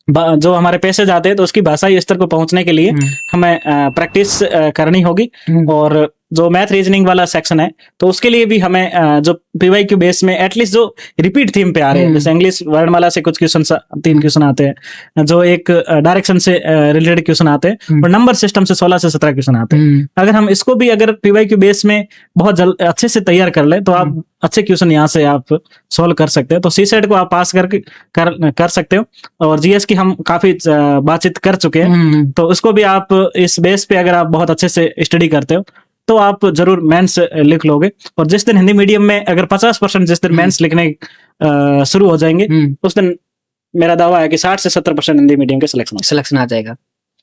जो हमारे पैसेज आते हैं तो उसकी भाषाई स्तर को पहुंचने के लिए हमें प्रैक्टिस करनी होगी। और जो मैथ रीजनिंग वाला सेक्शन है तो उसके लिए भी हमें जो पीवाईक्यू बेस में एटलीस्ट जो रिपीट थीम पे आ रहे हैं, जैसे इंग्लिश वर्णमाला से कुछ क्वेश्चन, 3 क्वेश्चन आते हैं, जो एक डायरेक्शन से रिलेटेड क्वेश्चन आते हैं, और नंबर सिस्टम से 16 से 17 क्वेश्चन आते हैं। अगर हम इसको भी अगर पीवाईक्यू बेस में बहुत अच्छे से तैयार कर ले तो आप अच्छे क्वेश्चन यहाँ से आप सोल्व कर सकते हो। तो सी सेट को आप पास करके कर सकते हो। और जीएस की हम काफी बातचीत कर चुके हैं, तो उसको भी आप इस बेस पे अगर आप बहुत अच्छे से स्टडी करते हो तो आप जरूर मेंस लिख लोगे। और जिस दिन हिंदी मीडियम में अगर 50% जिस दिन मेंस लिखने शुरू हो जाएंगे, उस दिन मेरा दावा है कि 60 से 70% हिंदी मीडियम के सिलेक्शन आ जाएगा।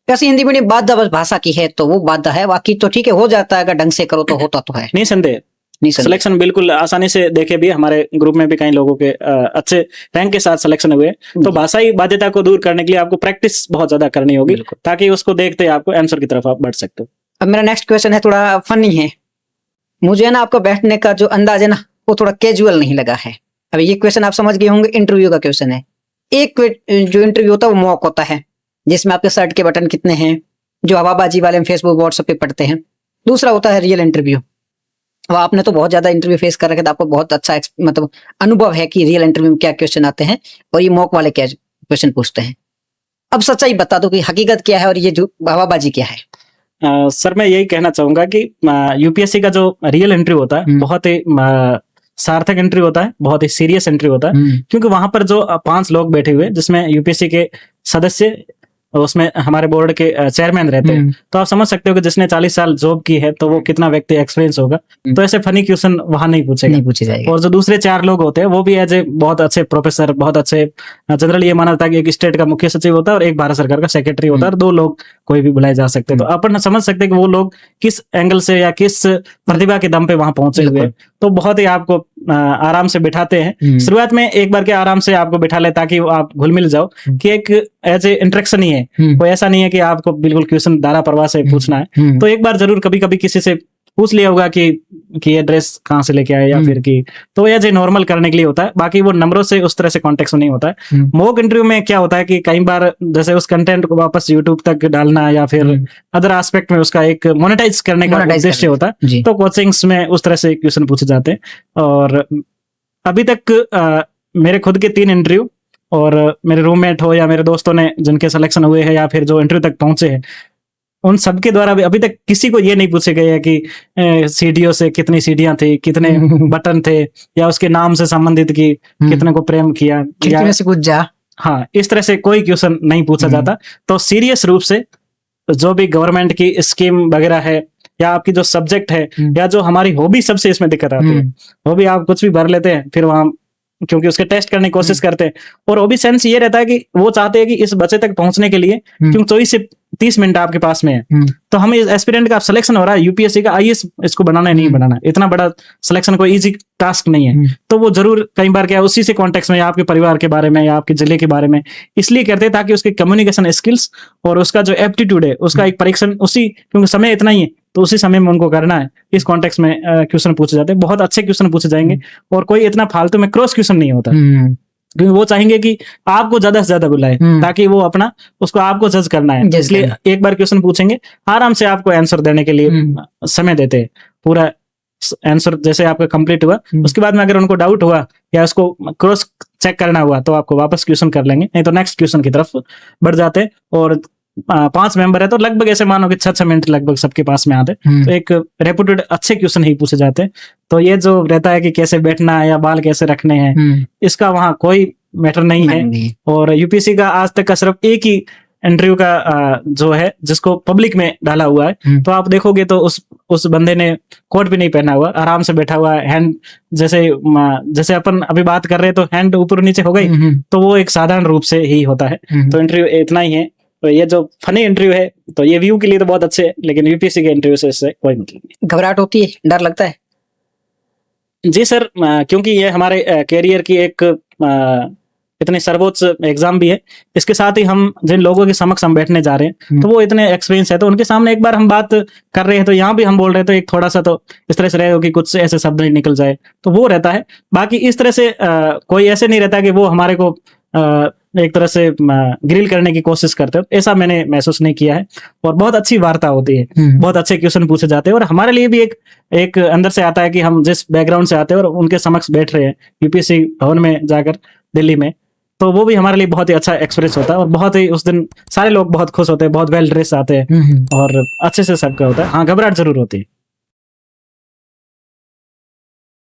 वैसे हिंदी मीडियम बाधा बस भाषा की है, तो वो बाधा है, बाकी तो ठीक है, हो जाता है, अगर ढंग से करो तो होता तो है। नहीं संदेह, सिलेक्शन बिल्कुल आसानी से देखे भी, हमारे ग्रुप में भी कई लोगों के अच्छे रैंक के साथ सिलेक्शन हुए। तो भाषाई बाध्यता को दूर करने के लिए आपको प्रैक्टिस बहुत ज्यादा करनी होगी, ताकि उसको देखते आपको आंसर की तरफ आप बढ़ सकते हो। अब मेरा नेक्स्ट क्वेश्चन है, थोड़ा फनी है। मुझे ना आपका बैठने का जो अंदाज है ना वो थोड़ा कैजुअल नहीं लगा है। अब ये क्वेश्चन आप समझ गए होंगे, इंटरव्यू का क्वेश्चन है। एक जो इंटरव्यू होता है वो मॉक होता है, जिसमें आपके शर्ट के बटन कितने हैं, जो हवाबाजी वाले फेसबुक व्हाट्सएप पे पढ़ते हैं। दूसरा होता है रियल इंटरव्यू। अब आपने तो बहुत ज्यादा इंटरव्यू फेस कर रखे, तो आपको बहुत अच्छा मतलब अनुभव है कि रियल इंटरव्यू में क्या क्वेश्चन आते हैं और ये मॉक वाले क्या क्वेश्चन पूछते हैं। अब सच्चाई बता दो कि हकीकत क्या है और ये जो हवाबाजी क्या है। सर मैं यही कहना चाहूंगा कि यूपीएससी का जो रियल इंटरव्यू होता है बहुत ही सार्थक इंटरव्यू होता है, बहुत ही सीरियस इंटरव्यू होता है, क्योंकि वहां पर जो 5 लोग बैठे हुए, जिसमें यूपीएससी के सदस्य, उसमें हमारे बोर्ड के चेयरमैन रहते हैं। तो आप समझ सकते हो कि जिसने 40 साल जॉब की है तो वो कितना व्यक्ति एक्सपीरियंस होगा। तो ऐसे फनी क्वेश्चन वहां नहीं पूछे जाएंगे। और जो दूसरे 4 लोग होते हैं वो भी एज ए बहुत अच्छे प्रोफेसर, बहुत अच्छे, जनरली ये माना जाता है कि एक स्टेट का मुख्य सचिव होता है और एक भारत सरकार का सेक्रेटरी होता है, और 2 लोग कोई भी बुलाए जा सकते हैं। तो अपन समझ सकते हैं कि वो लोग किस एंगल से या किस प्रतिभा के दम पे वहां पहुंचे हुए हैं। तो बहुत ही आपको आराम से बिठाते हैं। शुरुआत में एक बार के आराम से आपको बिठा ले, ताकि आप घुल मिल जाओ, कि एक एज ए इंटरेक्शन ही है, कोई ऐसा नहीं है कि आपको बिल्कुल क्वेश्चन धारा प्रवाह से पूछना है। तो एक बार जरूर कभी कभी किसी से पूछ लिया होगा कि ये ड्रेस कहाँ से लेके आए या फिर कि, तो ये जो नॉर्मल करने के लिए होता है, बाकी वो नंबरों से उस तरह से कॉन्टेक्स्ट नहीं होता है। मॉक इंटरव्यू में क्या होता है कि कई बार जैसे उस कंटेंट को वापस यूट्यूब तक डालना या फिर अदर एस्पेक्ट में उसका एक मोनेटाइज करने का उद्देश्य होता है, तो कोचिंग्स में उस तरह से क्वेश्चन पूछे जाते हैं। और अभी तक मेरे खुद के 3 इंटरव्यू और मेरे रूममेट हो या मेरे दोस्तों ने जिनके सिलेक्शन हुए हैं या फिर जो इंटरव्यू तक पहुंचे हैं, उन सबके द्वारा भी अभी तक किसी को ये नहीं पूछे गए हैं कि सीढ़ियों से कितनी सीढ़ियां थी, कितने बटन थे, या उसके नाम से संबंधित कि कितने को प्रेम किया कितने से कुछ जा। हाँ, इस तरह से कोई क्वेश्चन नहीं पूछा जाता। तो सीरियस रूप से जो भी गवर्नमेंट की स्कीम वगैरह है या आपकी जो सब्जेक्ट है या जो हमारी हॉबी, सबसे इसमें दिक्कत आती है। हॉबी आप कुछ भी भर लेते हैं, फिर वहां क्योंकि उसके टेस्ट करने की कोशिश करते हैं, और वो भी सेंस ये रहता है कि वो चाहते हैं कि इस बच्चे तक पहुंचने के लिए क्योंकि 24 से 30 मिनट आपके पास में है, तो हमें इस एस्पिरेंट का सिलेक्शन हो रहा है यूपीएससी का, आईएएस इसको बनाना है, नहीं बनाना, इतना बड़ा सिलेक्शन कोई इजी टास्क नहीं है। तो वो जरूर कई बार क्या उसी से कॉन्टेक्स्ट में या आपके परिवार के बारे में या आपके जिले के बारे में इसलिए करते हैं ताकि उसके कम्युनिकेशन स्किल्स और उसका जो एप्टीट्यूड है उसका एक परीक्षण उसी, क्योंकि समय इतना ही है तो उसी समय में उनको करना है, इस कॉन्टेक्स्ट में क्वेश्चन पूछे जाते हैं। बहुत अच्छे क्वेश्चन पूछे जाएंगे और कोई इतना फालतू में क्रॉस क्वेश्चन नहीं होता, क्योंकि वो चाहेंगे कि आपको ज्यादा से ज्यादा बुलाए ताकि वो अपना उसको आपको जज करना है, इसलिए एक बार क्वेश्चन पूछेंगे, आराम से आपको आंसर देने के लिए समय देते हैं। पूरा आंसर जैसे आपका कंप्लीट हुआ उसके बाद में अगर उनको डाउट हुआ या उसको क्रॉस चेक करना हुआ तो आपको वापस क्वेश्चन कर लेंगे, नहीं तो नेक्स्ट क्वेश्चन की तरफ बढ़ जाते हैं। और 5 मेंबर है तो लगभग ऐसे मानो कि 6 मिनट लगभग सबके पास में आते, तो एक रेपुटेड अच्छे क्वेश्चन ही पूछे जाते हैं। तो ये जो रहता है कि कैसे बैठना है या बाल कैसे रखने हैं, इसका वहाँ कोई मैटर नहीं है। और यूपीएससी का आज तक का सिर्फ एक ही इंटरव्यू का जो है जिसको पब्लिक में डाला हुआ है, तो आप देखोगे तो उस बंदे ने कोट भी नहीं पहना हुआ, आराम से बैठा हुआ है, हैंड जैसे अपन अभी बात कर रहे हैं तो हैंड ऊपर नीचे हो गई, तो वो एक साधारण रूप से ही होता है। तो इंटरव्यू इतना ही है। तो ये जो फनी इंटरव्यू है तो ये व्यू के लिए तो बहुत अच्छे है, लेकिन यूपीएससी के इंटरव्यू से इससे कोई मतलब नहीं। घबराहट होती है, डर लगता है? जी सर, क्योंकि ये हमारे कैरियर की एक इतनी सर्वोच्च एग्जाम भी है, इसके साथ ही हम जिन लोगों के समक्ष हम बैठने जा रहे हैं तो वो इतने एक्सपीरियंस है, तो उनके सामने एक बार हम बात कर रहे हैं तो यहाँ भी हम बोल रहे हैं तो एक थोड़ा सा तो इस तरह से रहेगा कि कुछ ऐसे शब्द नहीं निकल जाए, तो वो रहता है। बाकी इस तरह से कोई ऐसे नहीं रहता कि वो हमारे को एक तरह से ग्रिल करने की कोशिश करते हो, ऐसा मैंने महसूस नहीं किया है। और बहुत अच्छी वार्ता होती है, बहुत अच्छे क्वेश्चन पूछे जाते हैं, और हमारे लिए भी एक अंदर से आता है कि हम जिस बैकग्राउंड से आते हैं और उनके समक्ष बैठ रहे हैं यूपीएससी भवन में जाकर दिल्ली में, तो वो भी हमारे लिए बहुत ही अच्छा एक्सपीरियंस होता है। और बहुत ही उस दिन सारे लोग बहुत खुश होते हैं, बहुत वेल ड्रेस आते हैं और अच्छे से सबका होता है। हाँ, घबराहट जरूर होती है।